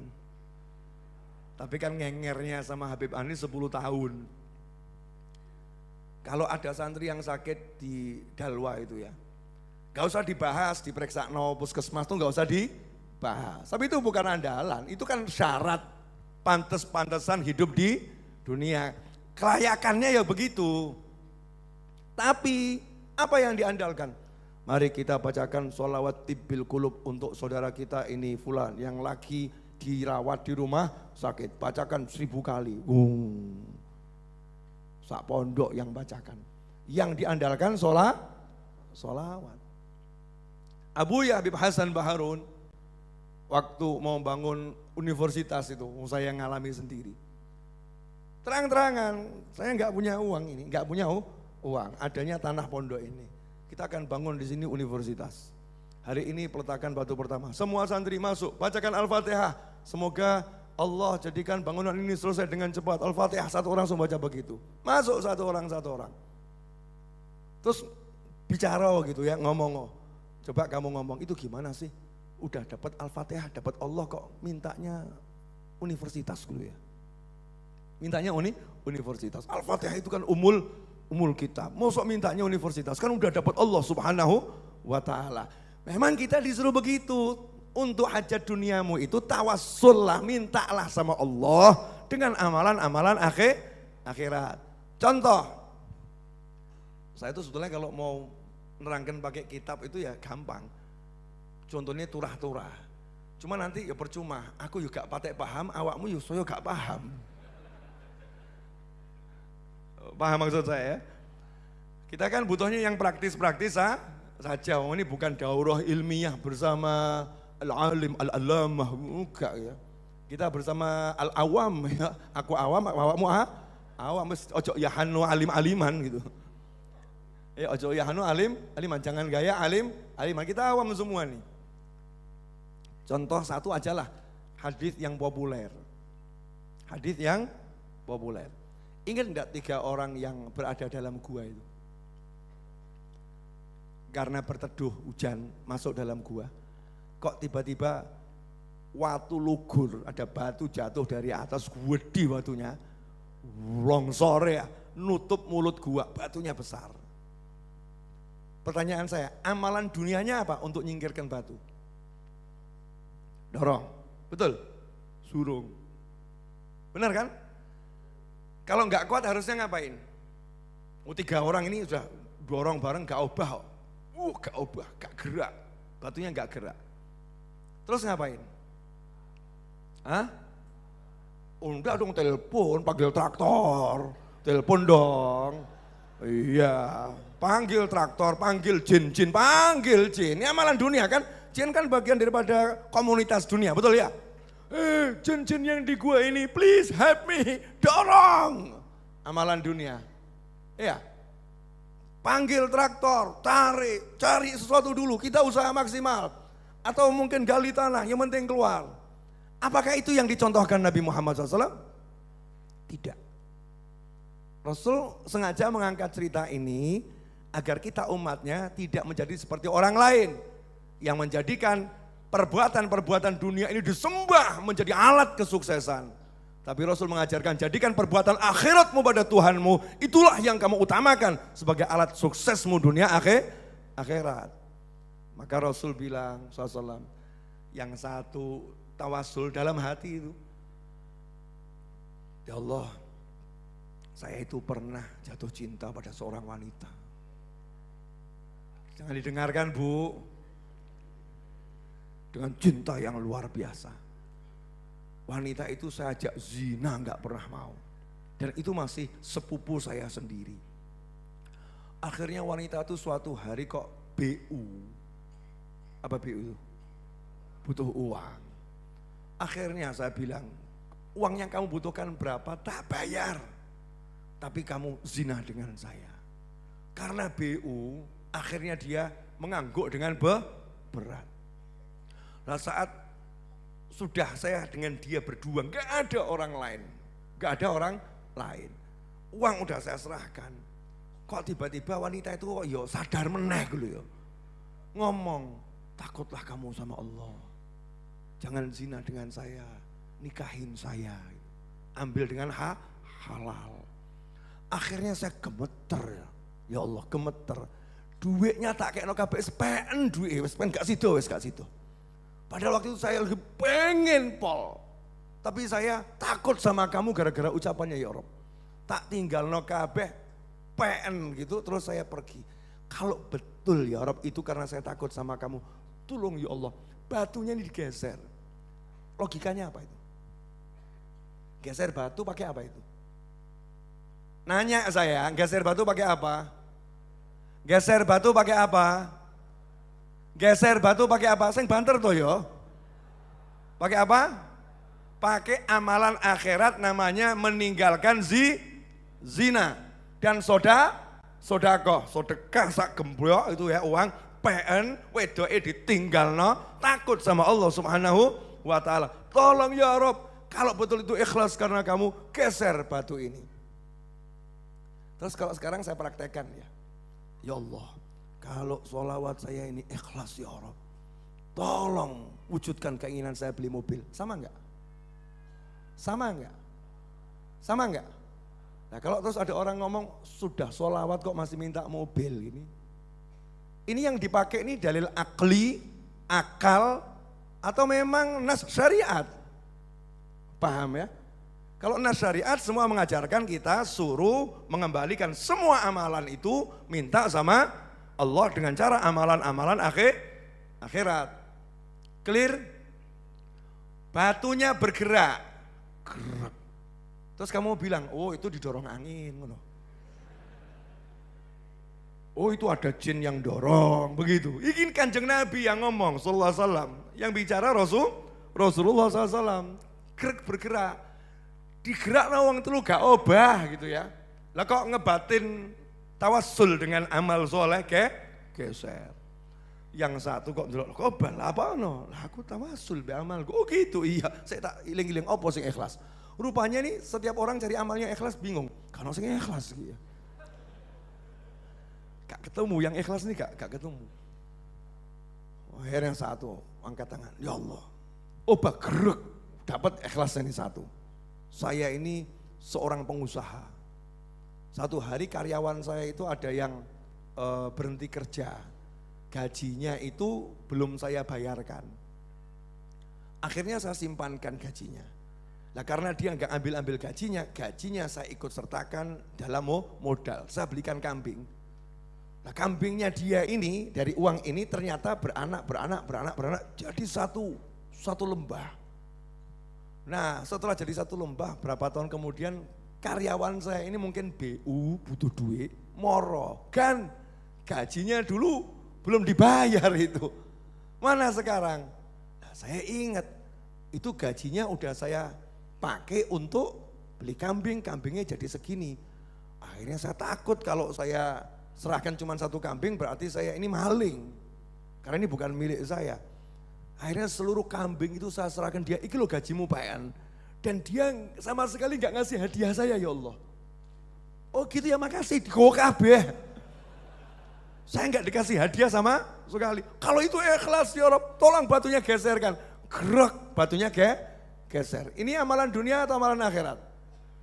Tapi kan ngengernya sama Habib Ani 10 tahun. Kalau ada santri yang sakit di Dalwa itu ya, gak usah dibahas, diperiksa puskesmas tuh gak usah dibahas. Tapi itu bukan andalan, itu kan syarat pantes-pantesan hidup di dunia. Kelayakannya ya begitu. Tapi apa yang diandalkan? Mari kita bacakan sholawat tibbil qulub untuk saudara kita ini fulan yang lagi dirawat di rumah sakit, bacakan 1000 kali. Sak pondok yang bacakan. Yang diandalkan sholawat. Abu Habib Hasan Baharun waktu mau bangun universitas itu, saya ngalami sendiri. Terang-terangan, saya nggak punya uang ini, nggak punya uang, adanya tanah pondok ini. Kita akan bangun di sini universitas. Hari ini peletakan batu pertama. Semua santri masuk, bacakan Al-Fatihah. Semoga Allah jadikan bangunan ini selesai dengan cepat. Al-Fatihah, satu orang semua baca begitu. Masuk satu orang. Terus bicara gitu ya, ngomong. Coba kamu ngomong, itu gimana sih? Udah dapat Al-Fatihah, dapat Allah kok mintanya universitas dulu ya. Mintanya universitas. Al-Fatihah itu kan umul kitab. Mosok mintanya universitas, kan udah dapat Allah Subhanahu wa ta'ala. Memang kita disuruh begitu. Untuk hajat duniamu itu tawassul lah, mintalah sama Allah dengan amalan-amalan akhirat. Contoh, saya itu sebetulnya kalau mau nerangkan pakai kitab itu ya gampang. Contohnya turah-turah. Cuma nanti ya percuma, aku juga patek paham, awakmu ya saya gak paham. Paham maksud saya? Kita kan butuhnya yang praktis-praktis saja. Ini bukan daurah ilmiah bersama al-alim, al-alamah, enggak ya. Kita bersama al-awam ya. Aku awam, awakmu awam, ojo yahanu alim-aliman gitu. Ya ojo yahanu aliman, jangan gaya aliman. Kita awam semua nih. Contoh satu aja lah, hadis yang populer. Hadis yang populer. Ingat enggak 3 orang yang berada dalam gua itu? Karena berteduh hujan masuk dalam gua. Kok tiba-tiba watu lugur, ada batu jatuh dari atas, gede batunya, longsor ya, nutup mulut gua, batunya besar. Pertanyaan saya, amalan dunianya apa untuk nyingkirkan batu? Dorong, betul? Surung. Benar kan? Kalau nggak kuat harusnya ngapain? 3 orang ini sudah dorong bareng gak obah. Gak obah, gak gerak, batunya gak gerak. Terus ngapain? Udah dong telepon, panggil traktor, telepon dong. Iya, panggil traktor, panggil jin. Ini amalan dunia kan? Jin kan bagian daripada komunitas dunia, betul ya? Jin yang di gua ini, please help me, dorong. Amalan dunia, iya. Panggil traktor, tarik, cari sesuatu dulu, kita usaha maksimal. Atau mungkin gali tanah, yang penting keluar. Apakah itu yang dicontohkan Nabi Muhammad SAW? Tidak. Rasul sengaja mengangkat cerita ini agar kita umatnya tidak menjadi seperti orang lain yang menjadikan perbuatan-perbuatan dunia ini disembah menjadi alat kesuksesan. Tapi Rasul mengajarkan jadikan perbuatan akhiratmu pada Tuhanmu, itulah yang kamu utamakan sebagai alat suksesmu dunia akhirat. Maka Rasul bilang SAW, yang satu tawasul dalam hati itu, ya Allah, saya itu pernah jatuh cinta pada seorang wanita. Jangan didengarkan Bu, dengan cinta yang luar biasa. Wanita itu saya ajak zina gak pernah mau. Dan itu masih sepupu saya sendiri. Akhirnya wanita itu suatu hari kok BU. Apa BU itu? Butuh uang. Akhirnya saya bilang, uang yang kamu butuhkan berapa? Tak bayar. Tapi kamu zina dengan saya. Karena BU, akhirnya dia mengangguk dengan berat. Nah saat sudah saya dengan dia berdua, gak ada orang lain. Gak ada orang lain. Uang udah saya serahkan. Kok tiba-tiba wanita itu kok yo sadar meneh gitu yo. Ngomong, takutlah kamu sama Allah. Jangan zina dengan saya, nikahin saya. Ambil dengan halal. Akhirnya saya gemeter ya Allah, gemeter. Duitnya tak kayak no kabeh SPN duit, SPN gak sido. Padahal waktu itu saya lagi pengen pol. Tapi saya takut sama kamu gara-gara ucapannya ya Rob. Tak tinggal no kabeh PN gitu terus saya pergi. Kalau betul ya Rob itu karena saya takut sama kamu, tolong ya Allah, batunya ini digeser. Logikanya apa itu? Geser batu pakai apa itu? Nanya saya, geser batu pakai apa? Geser batu pakai apa? Geser batu pakai apa? Sing banter toh yo. Pakai apa? Pakai amalan akhirat namanya meninggalkan zina. Dan sodakah sak gemblok itu ya uang PN wedoke ditinggalno takut sama Allah Subhanahu wa taala. Tolong ya Rob, kalau betul itu ikhlas karena kamu geser batu ini. Terus kalau sekarang saya praktekkan ya. Ya Allah, kalau sholawat saya ini ikhlas ya Rob, tolong wujudkan keinginan saya beli mobil. Sama enggak? Sama enggak? Sama enggak? Nah kalau terus ada orang ngomong, sudah sholawat kok masih minta mobil ini. Ini yang dipakai ini dalil akli, akal, atau memang nas syariat? Paham ya? Kalau nas syariat semua mengajarkan kita suruh mengembalikan semua amalan itu minta sama Allah dengan cara amalan-amalan akhirat. Clear? Batunya bergerak. Gerak. Terus kamu bilang, oh itu didorong angin. Oh itu ada jin yang dorong, begitu. Ini Kanjeng Nabi yang ngomong, sallallahu alaihi wasallam. Yang bicara Rasulullah sallallahu alaihi wasallam. Bergerak. Digerak nawang telu gak obah gitu ya. Lah kok ngebatin tawassul dengan amal soleh geser. Yang satu kok ndelok kok obah lah apa no? Lah aku tawassul be amalku. Oh gitu iya. Saya tak iling-iling apa sing ikhlas. Rupanya nih setiap orang cari amalnya ikhlas bingung. Karena sing ikhlas gitu ya. Gak ketemu yang ikhlas nih gak ketemu. Akhirnya yang satu angkat tangan. Ya Allah. Obah gerek dapat ikhlasnya nih satu. Saya ini seorang pengusaha. Satu hari karyawan saya itu ada yang berhenti kerja. Gajinya itu belum saya bayarkan. Akhirnya saya simpankan gajinya. Nah karena dia nggak ambil gajinya saya ikut sertakan dalam modal. Saya belikan kambing. Nah kambingnya dia ini dari uang ini ternyata beranak jadi satu lembah. Nah setelah jadi satu lembah berapa tahun kemudian karyawan saya ini mungkin BU butuh duit, moro kan gajinya dulu belum dibayar itu. Mana sekarang? Nah, saya ingat itu gajinya udah saya pakai untuk beli kambing, kambingnya jadi segini. Akhirnya saya takut kalau saya serahkan cuma satu kambing berarti saya ini maling. Karena ini bukan milik saya. Akhirnya seluruh kambing itu saya serahkan dia, iki lo gajimu Pak. Dan dia sama sekali gak ngasih hadiah saya ya Allah. Oh gitu ya makasih, digowo kabeh. Saya gak dikasih hadiah sama sekali. Kalau itu ikhlas ya Rob, tolong batunya geserkan. Gerak batunya geser. Ini amalan dunia atau amalan akhirat?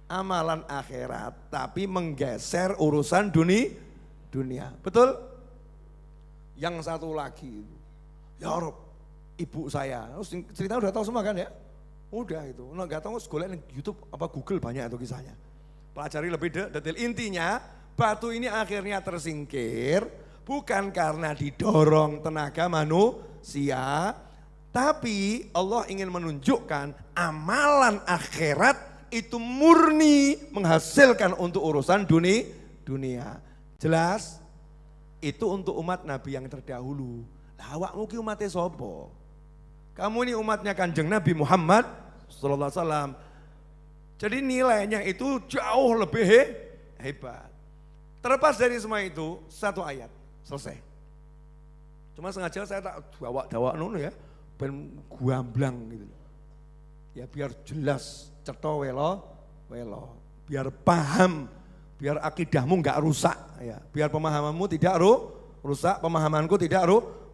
Amalan akhirat, tapi menggeser urusan dunia. Betul? Yang satu lagi, ya Rob, ibu saya, cerita udah tahu semua kan ya? Udah itu, nggak tahu golek di YouTube apa Google banyak itu kisahnya. Pelajari lebih detail. Intinya batu ini akhirnya tersingkir bukan karena didorong tenaga manusia, tapi Allah ingin menunjukkan amalan akhirat itu murni menghasilkan untuk urusan dunia. Jelas? Itu untuk umat Nabi yang terdahulu. Lah awakmu ki umate sapa? Kamu ini umatnya Kanjeng Nabi Muhammad sallallahu alaihi wasallam. Jadi nilainya itu jauh lebih hebat. Terlepas dari semua itu, satu ayat selesai. Cuma sengaja saya tak bawa nono ya, ben gamblang gitu. Ya biar jelas cetha welo. Biar paham, biar akidahmu enggak rusak ya. Biar pemahamanmu tidak rusak, pemahamanku tidak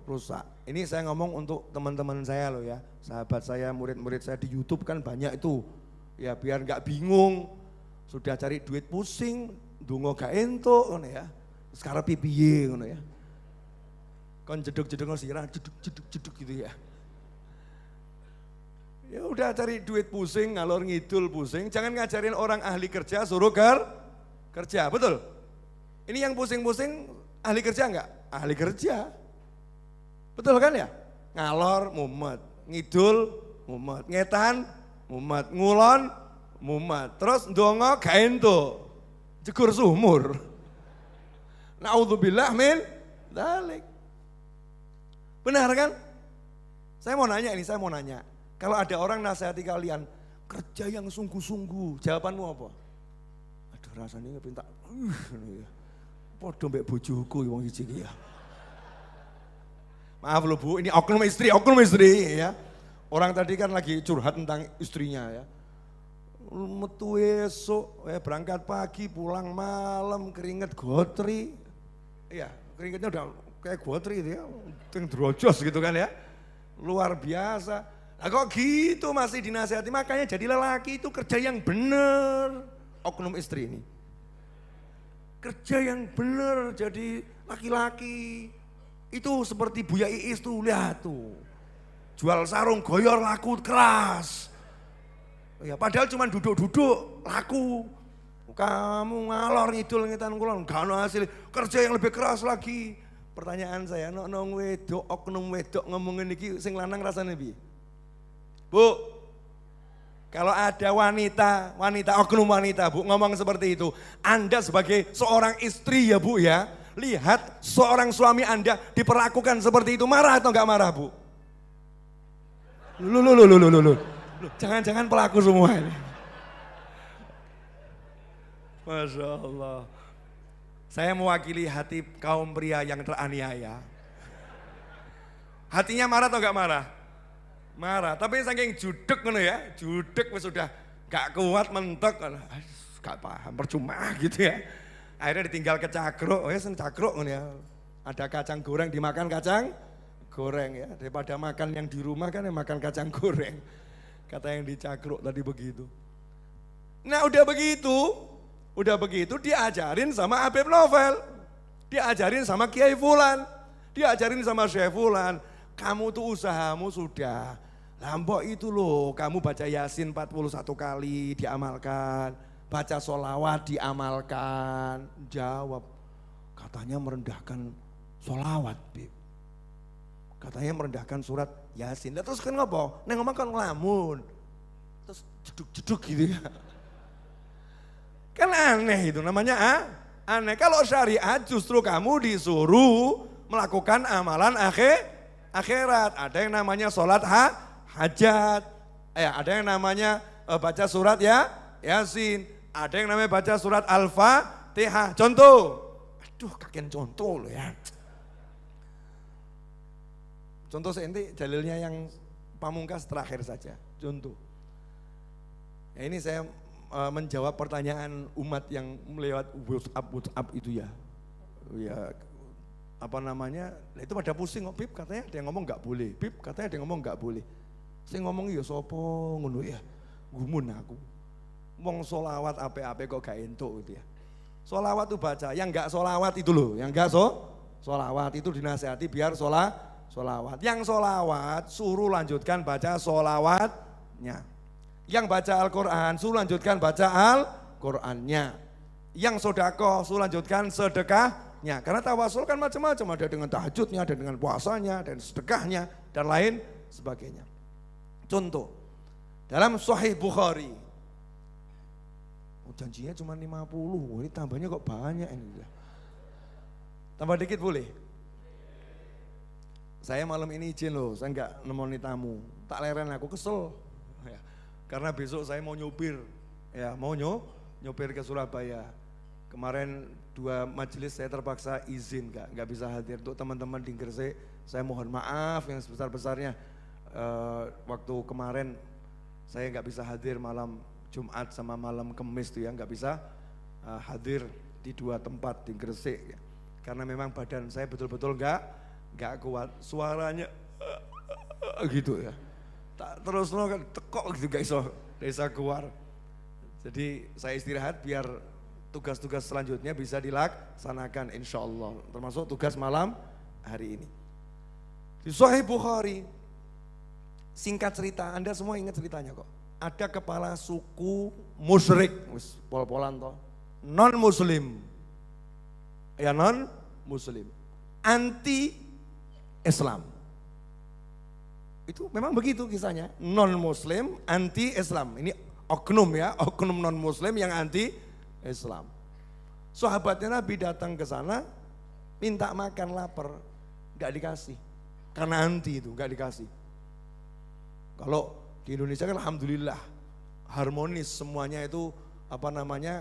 rusak. Ini saya ngomong untuk teman-teman saya loh ya, sahabat saya, murid-murid saya di YouTube kan banyak itu. Ya biar nggak bingung, sudah cari duit pusing, ndonga gak entuk ngono ya. Sekarang piye ngono ya. Kon jeduk-jeduk sirah, jeduk gitu ya. Ya udah cari duit pusing, ngalor ngidul pusing, jangan ngajarin orang ahli kerja suruh kerja, betul? Ini yang pusing-pusing ahli kerja enggak? Ahli kerja. Betul kan ya? Ngalor mumet, ngidul mumet. Ngetan, mumet. Ngulon, mumet. Terus ndonga gak entuk. Jegur sumur. Naudzubillah min dzalik. Benar kan? Saya mau nanya. Kalau ada orang nasihati kalian, kerja yang sungguh-sungguh, jawabanmu apa? Aduh rasanya ngepintak, podo mbek bojoku wong iki ya. Maaf loh Bu, ini oknum istri ya. Orang tadi kan lagi curhat tentang istrinya ya. Metu esok, berangkat pagi, pulang malam, keringet gotri. Iya, keringetnya udah kayak gotri itu ya, yang drojos gitu kan ya. Luar biasa. Nah kok gitu masih dinasihati, makanya jadi lelaki itu kerja yang bener. Oknum istri ini. Kerja yang bener jadi laki-laki. Itu seperti Buya Iis tuh, lihat tuh. Jual sarung goyor laku keras. Ya, padahal cuma duduk-duduk laku. Kamu ngalor ngidul ngetan kulon, gak ada hasil. Kerja yang lebih keras lagi. Pertanyaan saya, nong wedok, oknum wedok ngomongin iki sing lanang rasanya piye? Bu, kalau ada wanita, oknum wanita Bu ngomong seperti itu. Anda sebagai seorang istri ya Bu ya. Lihat seorang suami Anda diperlakukan seperti itu, marah atau enggak marah Bu? Loh. Jangan-jangan pelaku semua ini. Masya Allah. Saya mewakili hati kaum pria yang teraniaya. Hatinya marah atau enggak marah? Marah, tapi saking judek ngono ya, judek sudah gak kuat mentok, gak paham, percuma gitu ya. Akhirnya ditinggal ke cakruk, cakruk ya. Ada kacang goreng, dimakan kacang goreng ya. Daripada makan yang di rumah kan makan kacang goreng. Kata yang di cakruk tadi begitu. Nah udah begitu diajarin sama Habib Novel. Diajarin sama Kiai Fulan. Diajarin sama Syekh Fulan. Kamu tuh usahamu sudah. Lambok itu loh, kamu baca Yasin 41 kali diamalkan. Baca sholawat diamalkan. Jawab, katanya merendahkan sholawat, Bib. Katanya merendahkan surat Yasin. Nah, terus kan ngopo? Neng ngomong kan ngelamun. Terus jeduk-jeduk gitu ya. Kan aneh itu namanya aneh. Kalau syariat justru kamu disuruh melakukan amalan akhirat. Ada yang namanya sholat hajat. Ada yang namanya baca surat Yasin. Ada yang namanya baca surat Al-Fatihah. Contoh. Aduh kakek contoh loh ya. Contoh seinti dalilnya yang pamungkas terakhir saja. Contoh. Ya ini saya menjawab pertanyaan umat yang melewat WhatsApp itu ya. Ya apa namanya, itu pada pusing kok Bib katanya ada yang ngomong gak boleh. Bib katanya ada yang ngomong gak boleh. Saya ngomong ya sopo ngono ya. Gumun aku. Wong solawat ape-ape kok gak entuk gitu ya. Solawat tuh baca, yang gak solawat itu loh, yang gak solawat itu dinasihati biar solawat. Yang solawat suruh lanjutkan baca solawatnya. Yang baca Al-Quran suruh lanjutkan baca Al-Qurannya. Yang sodako suruh lanjutkan sedekahnya. Karena tawasul kan macam-macam, ada dengan tahajudnya, ada dengan puasanya, dan sedekahnya, dan lain sebagainya. Contoh, dalam Sahih Bukhari, janjinya cuma 50, ini tambahnya kok banyak ini. Tambah dikit boleh? Saya malam ini izin loh, saya enggak nemoni tamu, tak leren aku kesel. Ya, karena besok saya mau nyopir, ya mau nyopir ke Surabaya. Kemarin 2 majelis saya terpaksa izin, enggak bisa hadir. Untuk teman-teman di Gresik, saya mohon maaf yang sebesar-besarnya. Waktu kemarin saya enggak bisa hadir malam Jumat sama malam Kemis tuh ya, nggak bisa hadir di 2 tempat di Gresik ya. Karena memang badan saya betul-betul nggak kuat, suaranya gitu ya. Tak terus kan tekok gitu guys, desa keluar. Jadi saya istirahat biar tugas-tugas selanjutnya bisa dilaksanakan insya Allah, termasuk tugas malam hari ini. Di Sahih Bukhari, singkat cerita, Anda semua ingat ceritanya kok. Ada kepala suku musyrik, pol-polan toh, non muslim, ya non muslim, anti Islam. Itu memang begitu kisahnya. Non-Muslim, anti-Islam. Ini oknum ya, oknum non-Muslim yang anti-Islam. Sahabatnya Nabi datang ke sana, minta makan lapar, gak dikasih. Karena anti itu, gak dikasih. Kalau di Indonesia kan alhamdulillah, harmonis semuanya itu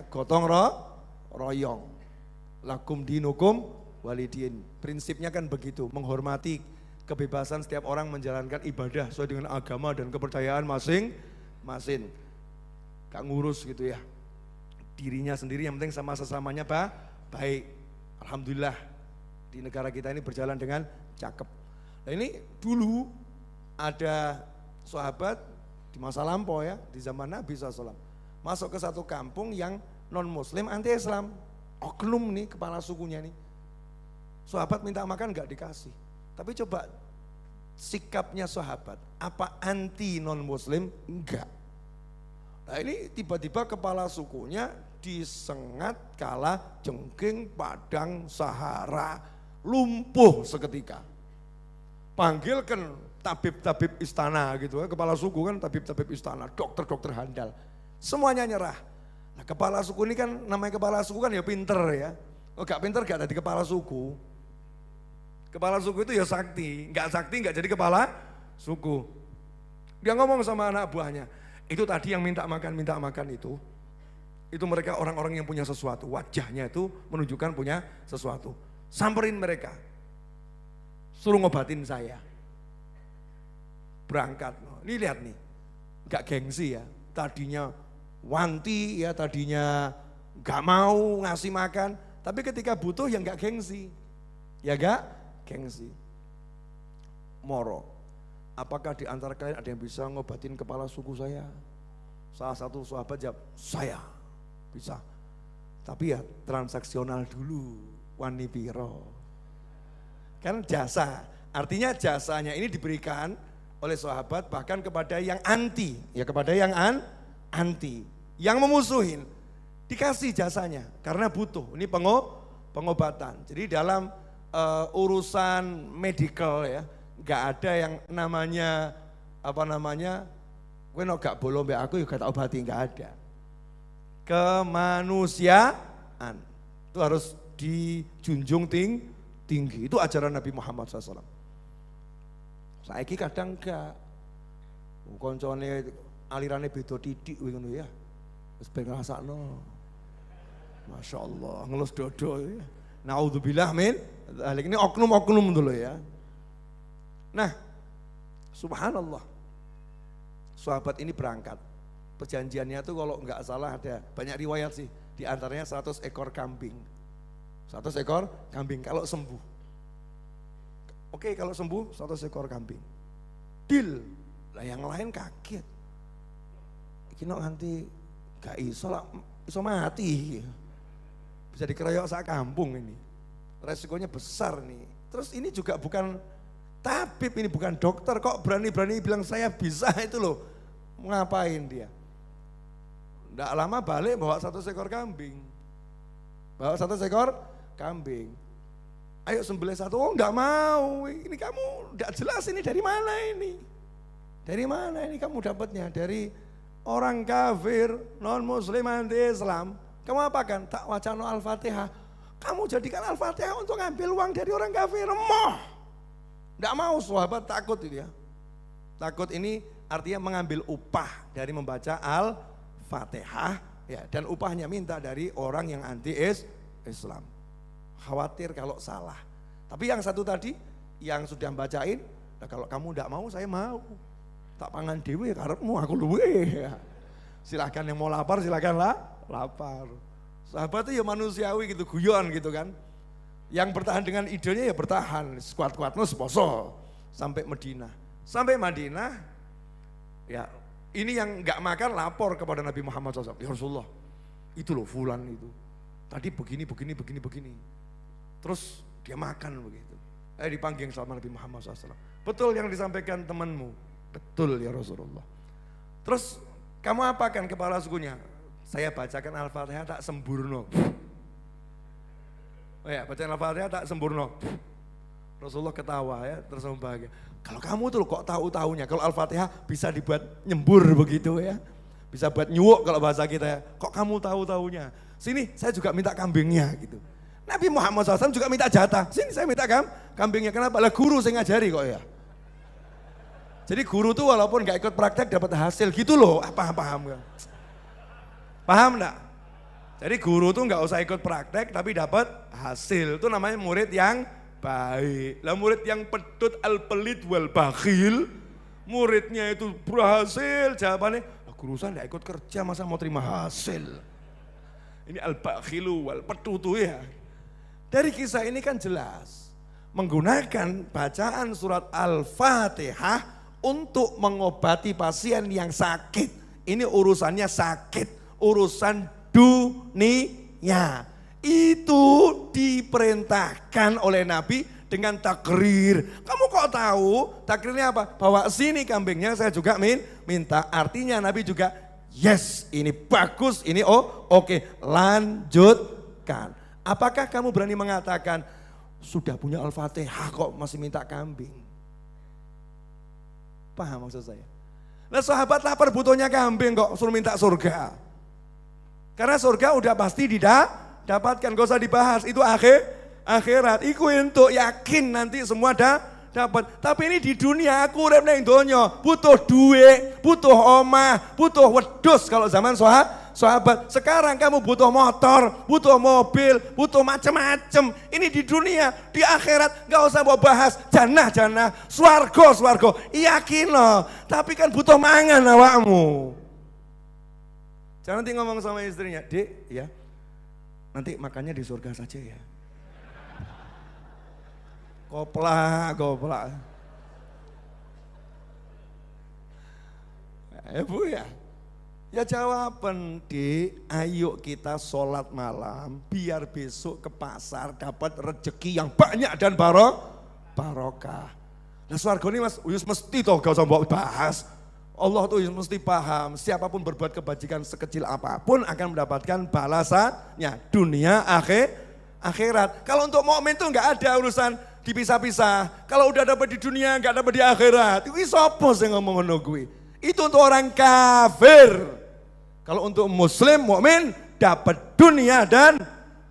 gotong royong. Lakum dinukum walidin. Prinsipnya kan begitu, menghormati kebebasan setiap orang menjalankan ibadah sesuai dengan agama dan kepercayaan masing-masing. Gak ngurus gitu ya. Dirinya sendiri yang penting sama sesamanya baik. Alhamdulillah di negara kita ini berjalan dengan cakep. Nah ini dulu ada sahabat di masa lampau ya, di zaman Nabi SAW. Masuk ke satu kampung yang non-Muslim anti-Islam. Oknum nih kepala sukunya nih. Sahabat minta makan gak dikasih. Tapi coba sikapnya sahabat, apa anti non-Muslim? Enggak. Nah ini tiba-tiba kepala sukunya disengat kala jengking padang Sahara, lumpuh seketika. Panggilkan tabib-tabib istana gitu ya, kepala suku kan tabib-tabib istana, dokter-dokter handal. Semuanya nyerah. Nah kepala suku ini kan namanya kepala suku kan ya pinter ya. Oh gak pinter gak jadi kepala suku. Kepala suku itu ya sakti gak jadi kepala suku. Dia ngomong sama anak buahnya, itu tadi yang minta makan itu mereka orang-orang yang punya sesuatu, wajahnya itu menunjukkan punya sesuatu. Samperin mereka, suruh ngobatin saya. Berangkat, ini lihat nih, gak gengsi ya, tadinya wanti ya, tadinya gak mau ngasih makan, tapi ketika butuh ya gak gengsi, ya gak gengsi. Moro, apakah di antara kalian ada yang bisa ngobatin kepala suku saya? Salah satu sahabat jawab, saya bisa. Tapi ya transaksional dulu, wani piro. Kan jasa, artinya jasanya ini diberikan oleh sahabat bahkan kepada yang anti, ya kepada yang anti, yang memusuhin, dikasih jasanya karena butuh. Ini pengobatan. Jadi dalam urusan medical ya, nggak ada yang namanya gue gak bolong be aku juga tak obati, nggak ada. Kemanusiaan itu harus dijunjung tinggi. Itu ajaran Nabi Muhammad SAW. Saiki kadang enggak. Koncone alirannya beda titik ngono ya. Wis ben ngrasakno. Masya Allah, ngelus dodo ya. Naudzubillah min. Ini oknum-oknum dulu ya. Nah, subhanallah. Sahabat ini berangkat. Perjanjiannya itu kalau enggak salah ada banyak riwayat sih. Di antaranya 100 ekor kambing. 100 ekor kambing kalau sembuh. Oke, kalau sembuh 100 ekor kambing. Deal. Lah yang lain kaget. Kino nanti gak iso lah, iso mati. Bisa dikeroyok sak kampung ini. Resikonya besar nih. Terus ini juga bukan tabib, ini bukan dokter, kok berani-berani bilang saya bisa itu loh. Ngapain dia? Nggak lama balik bawa 100 ekor kambing. Bawa 100 ekor kambing. Ayo sembelih satu, oh nggak mau. Ini kamu nggak jelas ini dari mana ini? Dari mana ini kamu dapatnya? Dari orang kafir, non-muslim, anti-Islam. Kamu apakan? Tak wacana Al-Fatihah. Kamu jadikan Al-Fatihah untuk ngambil uang dari orang kafir. Moh. Nggak mau, sahabat takut itu ya. Takut ini artinya mengambil upah dari membaca Al-Fatihah. Ya, dan upahnya minta dari orang yang anti-Islam. Khawatir kalau salah. Tapi yang satu tadi, yang sudah bacain, nah kalau kamu tidak mau, saya mau. Tak pangan dewe karepmu, aku luwe. Ya. Silahkan yang mau lapar, silahkanlah lapar. Sahabat itu ya manusiawi gitu, guyon gitu kan. Yang bertahan dengan idenya ya bertahan, sekuat-kuatnya seposo. Sampai Madinah. Sampai Madinah, ya ini yang nggak makan lapor kepada Nabi Muhammad SAW. Ya Rasulullah, itu loh fulan itu. Tadi begini. Terus dia makan begitu. Dipanggil sama Nabi Muhammad SAW. Betul yang disampaikan temanmu. Betul ya Rasulullah. Terus kamu apakan kepala sukunya? Saya bacakan Al-Fatihah tak sempurna. Oh ya, bacaan Al-Fatihah tak sempurna. Rasulullah ketawa ya, terus bahagia. Kalau kamu tuh kok tahu-tahunya, kalau Al-Fatihah bisa dibuat nyembur begitu ya. Bisa buat nyuwuk kalau bahasa kita ya. Kok kamu tahu-tahunya? Sini saya juga minta kambingnya gitu. Nabi Muhammad SAW juga minta jatah. Sini saya minta kambingnya. Kenapa? Lah guru saya ngajari kok ya. Jadi guru tuh walaupun gak ikut praktek dapat hasil gitu loh. Paham gak? Paham enggak? Jadi guru tuh gak usah ikut praktek tapi dapat hasil. Itu namanya murid yang baik. Lah murid yang pedut al-pelit wal bakhil. Muridnya itu berhasil. Jawabannya, guru saya gak ikut kerja masa mau terima hasil. Ini al-bakhilu wal petutu ya. Dari kisah ini kan jelas. Menggunakan bacaan surat Al-Fatihah untuk mengobati pasien yang sakit. Ini urusannya sakit, urusan dunia. Itu diperintahkan oleh Nabi dengan takrir. Kamu kok tahu? Takrirnya apa? Bawa sini kambingnya saya juga minta. Artinya Nabi juga yes, ini bagus, ini oke, lanjutkan. Apakah kamu berani mengatakan sudah punya Al-Fatihah kok masih minta kambing? Paham maksud saya? Nah sahabat lapar butuhnya kambing kok suruh minta surga. Karena surga udah pasti dapatkan, gak usah dibahas. Itu akhirat. Iku untuk yakin nanti semua dapat. Tapi ini di dunia aku urip ning donya, butuh duit, butuh omah, butuh wedhus kalau zaman sahabat. Sekarang kamu butuh motor, butuh mobil, butuh macam-macam. Ini di dunia, di akhirat gak usah mau bahas jannah, swarga. Yakin loh, tapi kan butuh mangan awakmu. Jangan nanti ngomong sama istrinya, Dek, ya. Nanti makannya di surga saja ya. Goplak. Ya Bu ya. Ya jawaban ayo kita sholat malam biar besok ke pasar dapat rezeki yang banyak dan barokah. Nah swarga ini mas, mesti toh gak usah bahas. Allah tuh mesti paham, siapapun berbuat kebajikan sekecil apapun akan mendapatkan balasannya dunia akhirat. Kalau untuk mukmin tuh nggak ada urusan dipisah-pisah. Kalau udah dapat di dunia nggak dapat di akhirat. Itu sapa sing ngomong ngono kuwi? Itu untuk orang kafir. Kalau untuk muslim mukmin dapat dunia dan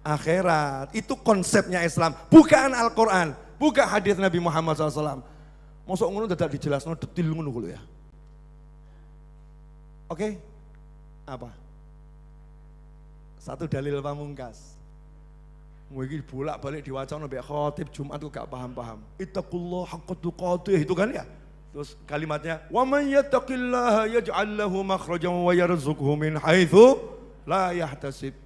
akhirat. Itu konsepnya Islam, bukan Al-Qur'an, bukan hadis Nabi Muhammad SAW. Mosok ngono dadak dijelasno detil ngono kuwi ya. Oke, apa? Satu dalil pamungkas. Mungkin bolak-balik diwacana mbek khatib Jumat tuh gak paham-paham. Ittaqullah haqqa tuqatih itu kan ya. Terus kalimatnya wa may yattaqillaha yaj'al lahu makhrajan wa yarzuqhu min haitsu la yahtasib.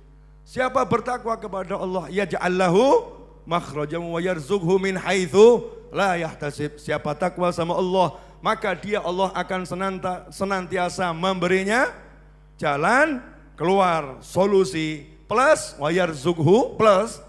Siapa bertakwa kepada Allah yaj'al lahu makhrajan wa yarzuqhu min haitsu la yahtasib. Siapa takwa sama Allah maka dia Allah akan senantiasa memberinya jalan keluar, solusi, plus wayarzuqhu, plus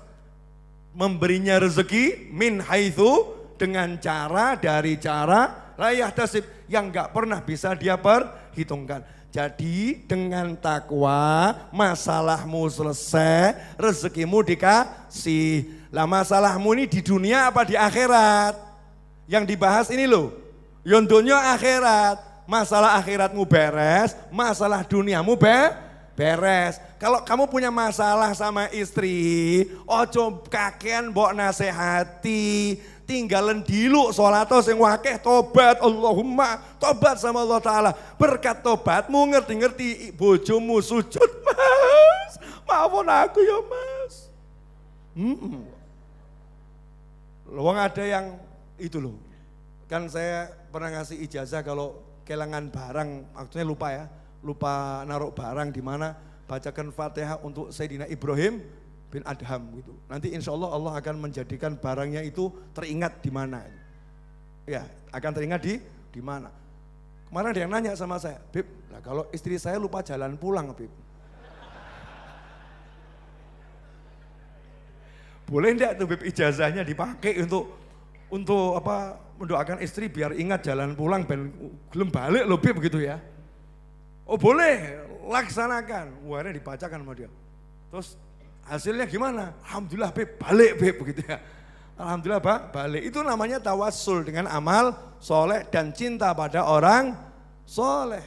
memberinya rezeki min haitsu dengan cara dari cara la yahtasib yang enggak pernah bisa dia perhitungkan. Jadi dengan takwa masalahmu selesai, rezekimu dikasih. Lah masalahmu ini di dunia apa di akhirat? Yang dibahas ini loh. Yon dunia akhirat, masalah akhiratmu beres, masalah duniamu beres. Kalau kamu punya masalah sama istri, ojo kakean mbok nasehati, tinggalan diluk sholato sing wakeh tobat, Allahumma tobat sama Allah Ta'ala. Berkat tobatmu ngerti-ngerti bojomu sujud, Mas, maafin aku ya Mas. Wong ada yang itu loh, kan saya pernah ngasih ijazah kalau kehilangan barang, maksudnya lupa naruh barang di mana, bacakan Fatihah untuk Sayyidina Ibrahim bin Adham gitu. Nanti insya Allah Allah akan menjadikan barangnya itu teringat di mana. Ya, akan teringat di mana. Kemarin ada yang nanya sama saya, Bib, nah kalau istri saya lupa jalan pulang, Bib. Boleh enggak tuh Bib ijazahnya dipakai untuk apa, mendoakan istri biar ingat jalan pulang ben gelem balik lho Bib begitu ya. Oh boleh, laksanakan. Warnanya dibacakan sama dia. Terus hasilnya gimana? Alhamdulillah Bib, balik Bib begitu ya. Alhamdulillah balik. Itu namanya tawassul dengan amal soleh dan cinta pada orang soleh.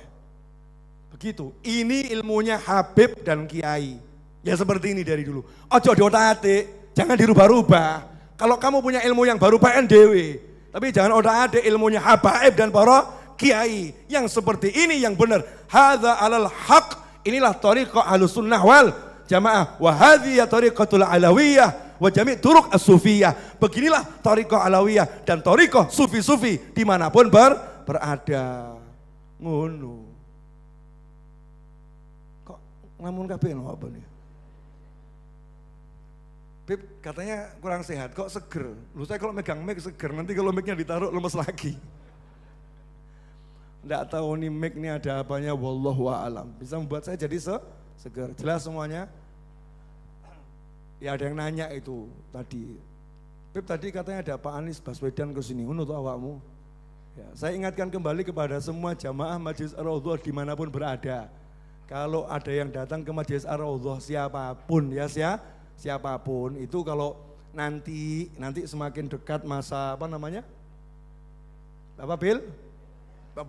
Begitu, ini ilmunya Habib dan Kiai. Ya seperti ini dari dulu. Ojo otak-atik, jangan dirubah-rubah. Kalau kamu punya ilmu yang baru PNDW, tapi jangan otak-atik ilmunya Habaib dan para Kiai. Yang seperti ini yang benar. Hadza alal haq. Inilah thariqah Ahlussunnah wal Jamaah. Wa hadhihi thariqatul Alawiyah wa jami' turuq as-sufiyah. Beginilah thariqah Alawiyah dan thariqah sufi-sufi dimanapun berada. Ngono. Kok ngamun kabeh lho apa nih? Bib katanya kurang sehat, kok seger? Lu saya kalau megang mic seger, nanti kalau micnya ditaruh lemes lagi. Nggak tahu nih mic ini ada apanya, wallahu a'lam. Bisa membuat saya jadi seger. Jelas semuanya? Ya ada yang nanya itu tadi. Bib tadi katanya ada Pak Anies Baswedan ke sini, menurut awakmu? Ya, saya ingatkan kembali kepada semua jamaah Majelis Ar-Raudhah dimanapun berada. Kalau ada yang datang ke Majelis Ar-Raudhah siapapun ya siapapun itu kalau nanti semakin dekat masa apa namanya? Apa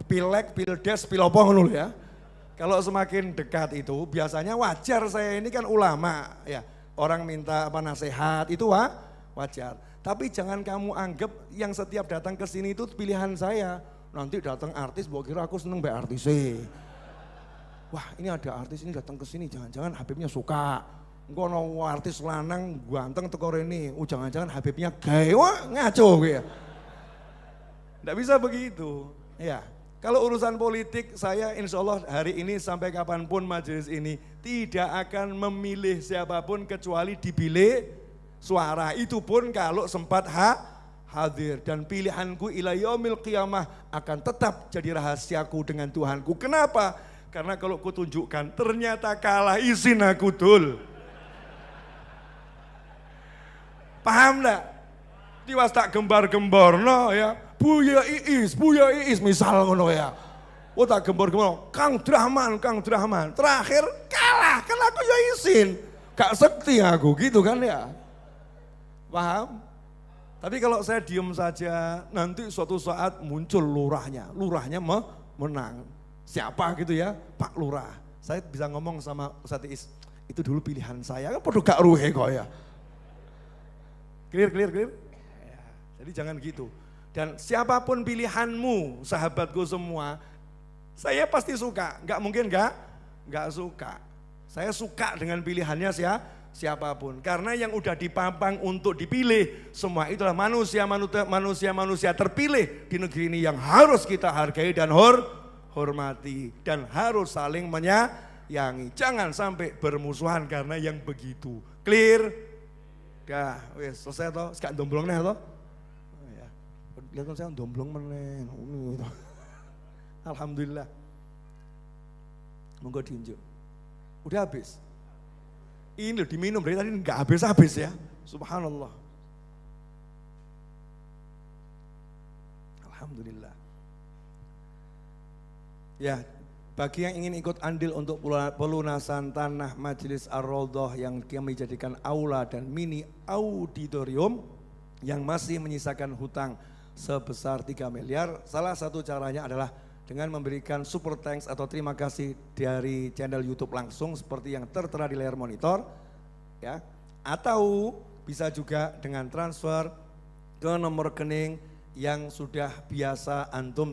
Pilek, Pildes, Pilopo ngono ya. Kalau semakin dekat itu biasanya wajar, saya ini kan ulama ya. Orang minta apa nasihat itu wajar. Tapi jangan kamu anggap yang setiap datang ke sini itu pilihan saya. Nanti datang artis, mbok kira aku seneng mbak artisnya. Wah, ini ada artis ini datang ke sini, jangan-jangan Habibnya suka. Engko ono artis lanang ganteng teko rene, jangan-jangan Habibnya gay. Wah, ngaco ya. Enggak bisa begitu. Ya. Kalau urusan politik, saya insya Allah hari ini sampai kapanpun majelis ini tidak akan memilih siapapun kecuali di bilik suara. Itu pun kalau sempat hadir. Dan pilihanku ila yaumil qiyamah akan tetap jadi rahasiaku dengan Tuhanku. Kenapa? Karena kalau ku tunjukkan ternyata kalah, izin aku dul. Paham enggak? Tiwas tak gembar-gembor no ya. Buya Iis misal ngono ya. Oh tak gembor-gembor, Kang Drahman. Terakhir kalah, kan aku ya izin. Gak sekti aku gitu kan ya. Paham? Tapi kalau saya diem saja, nanti suatu saat muncul lurahnya menang. Siapa gitu ya, Pak Lurah. Saya bisa ngomong sama Ustaz Iis, itu dulu pilihan saya, kan perlu gak ruhe kok ya. Clear? Ya, jadi jangan gitu. Dan siapapun pilihanmu, sahabatku semua, saya pasti suka. Nggak mungkin nggak suka. Saya suka dengan pilihannya siapapun. Karena yang udah dipampang untuk dipilih, semua itulah manusia terpilih di negeri ini yang harus kita hargai dan hormati. Dan harus saling menyayangi. Jangan sampai bermusuhan karena yang begitu. Clear? Dah, wes selesai toh, sekarang domblong nih toh. Lihat saya domblong meneng. Alhamdulillah. Monggo diunjuk. Udah habis. Ini loh diminum dari tadi enggak habis ya. Subhanallah. Alhamdulillah. Ya, bagi yang ingin ikut andil untuk pelunasan tanah Majelis Ar-Raudhah yang kami jadikan aula dan mini auditorium yang masih menyisakan hutang sebesar 3 miliar, salah satu caranya adalah dengan memberikan super thanks atau terima kasih dari channel YouTube langsung seperti yang tertera di layar monitor, ya. Atau bisa juga dengan transfer ke nomor rekening yang sudah biasa antum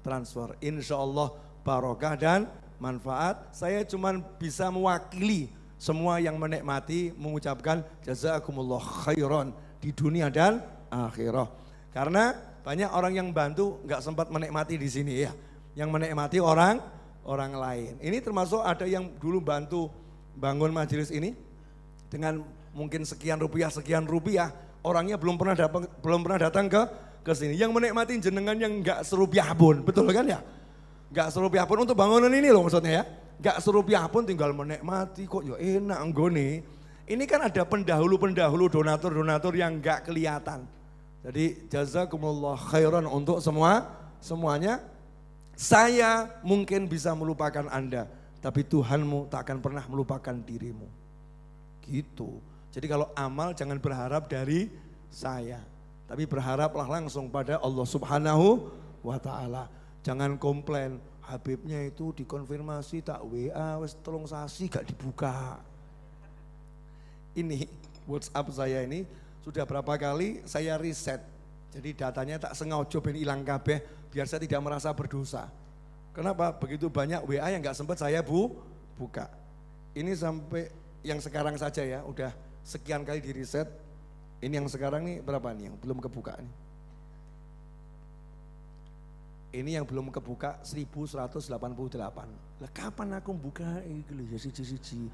transfer. Insya Allah barokah dan manfaat. Saya cuma bisa mewakili semua yang menikmati mengucapkan jazakumullah khairan di dunia dan akhirah. Karena banyak orang yang bantu nggak sempat menikmati di sini ya. Yang menikmati orang lain. Ini termasuk ada yang dulu bantu bangun majelis ini dengan mungkin sekian rupiah, orangnya belum pernah datang ke sini. Yang menikmati jenengan yang nggak serupiah pun, betul kan ya? Nggak serupiah pun untuk bangunan ini loh maksudnya ya. Nggak serupiah pun tinggal menikmati kok ya enak anggone. Ini kan ada pendahulu donatur yang nggak kelihatan. Jadi jazakumullah khairan untuk semuanya. Saya mungkin bisa melupakan Anda, tapi Tuhanmu tak akan pernah melupakan dirimu. Gitu. Jadi kalau amal jangan berharap dari saya. Tapi berharaplah langsung pada Allah Subhanahu wa Ta'ala. Jangan komplain, Habibnya itu dikonfirmasi tak WA wis 3 sasi gak dibuka. Ini WhatsApp saya ini sudah berapa kali saya riset. Jadi datanya tak sengaja ben ilang kabeh biar saya tidak merasa berdosa. Kenapa? Begitu banyak WA yang gak sempat saya buka. Ini sampai yang sekarang saja ya, udah sekian kali di riset. Ini yang sekarang nih berapa nih yang belum kebuka nih? Ini yang belum kebuka 1188. Lah kapan aku buka iki lho ya siji-siji.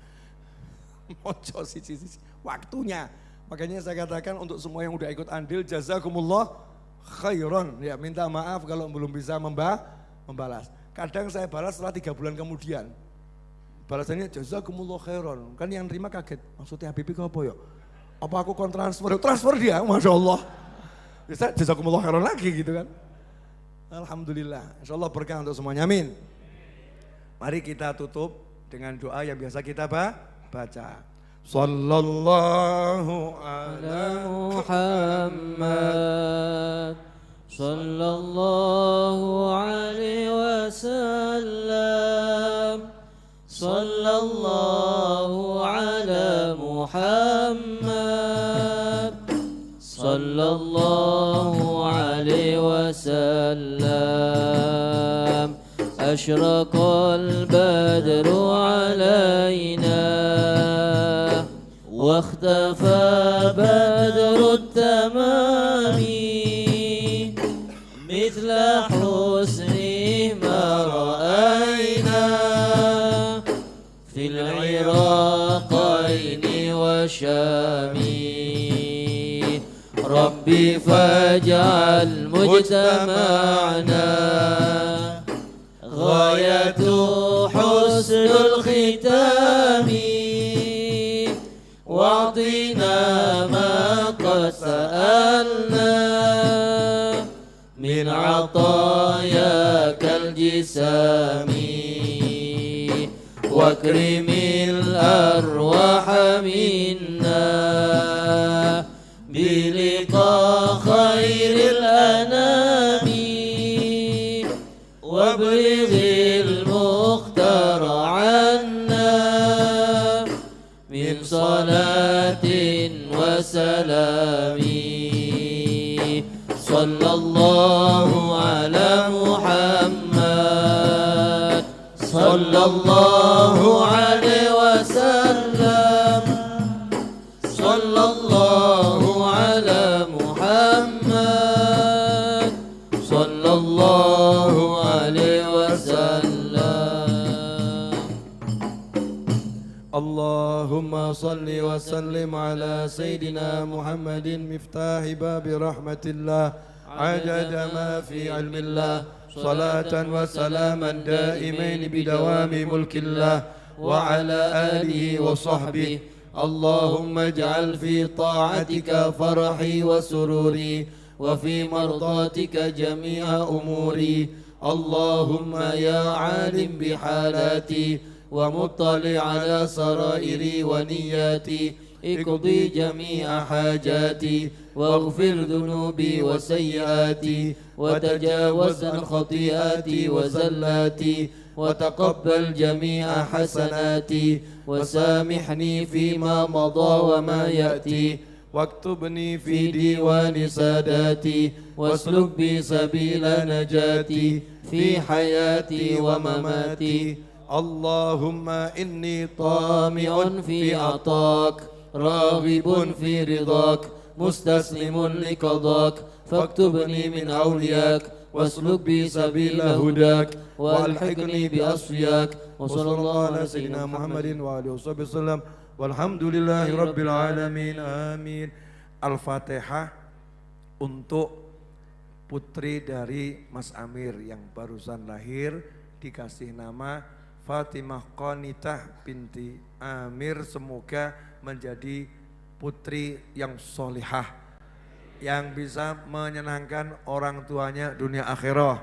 Moco siji-siji. Waktunya. Makanya saya katakan untuk semua yang udah ikut andil jazakumullah khairan. Ya minta maaf kalau belum bisa membalas. Kadang saya balas setelah 3 bulan kemudian. Balasannya jazakumullah khairan. Kan yang terima kaget. Maksudnya Habibie apa ya? Apa aku transfer? Transfer dia, Masya Allah. Bisa jazakumullah khairan lagi gitu kan. Alhamdulillah, insya Allah berkah untuk semuanya, amin. Mari kita tutup dengan doa yang biasa kita baca. Sallallahu ala Muhammad, sallallahu alaihi wasallam, sallallahu ala Muhammad, sallallahu alaihi wasallam. أشرق البدر علينا واختفى بدر التمام مثل حسنه ما رأينا في العراقين والشام ربي فاجعل مجتمعنا غاية حسن الختام واعطنا ما قد سألنا من عطاياك الجسام واكرم الأرواح منا بلقاء خير الأنام وابلغ المختار عنا من صلاة وسلام صلى الله على محمد صلى الله عليه وسلم صلى الله على محمد صلى الله عليه وسلم. اللهم صل وسلم على سيدنا محمد مفتاح باب رحمة الله عدد ما في علم الله صلاة وسلاما دائمين بدوام ملك الله وعلى آله وصحبه. اللهم اجعل في طاعتك فرحي وسروري وفي مرضاتك جميع أموري. اللهم يا عالم بحالاتي ومطلع على سرائري ونياتي اقضي جميع حاجاتي واغفر ذنوبي وسيئاتي وتجاوز عن خطيئاتي وزلاتي وتقبل جميع حسناتي وسامحني فيما مضى وما يأتي واكتبني في ديوان ساداتي واسلك بي سبيل نجاتي في حياتي ومماتي. اللهم إني طامع في عطاك راغب في رضاك مستسلم لقضاك فاكتبني من أولياك واسلك بي سبيل هداك والحقني بأصفياك. وصلى الله على سيدنا محمد وآله وصحبه وسلم والحمد لله رب العالمين آمين. Al-Fatihah untuk putri dari Mas Amir yang barusan lahir dikasih nama Fatimah Qanitah binti Amir. Semoga menjadi putri yang solihah, yang bisa menyenangkan orang tuanya dunia akhirah,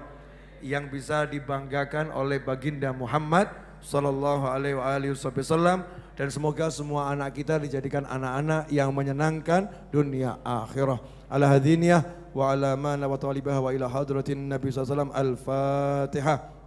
yang bisa dibanggakan oleh baginda Muhammad sallallahu alaihi wasallam Dan semoga semua anak kita dijadikan anak-anak yang menyenangkan dunia akhirah. Ala hadiniyah wa ala mana wa talibah wa ila hadratin Nabi SAW. Al-Fatihah.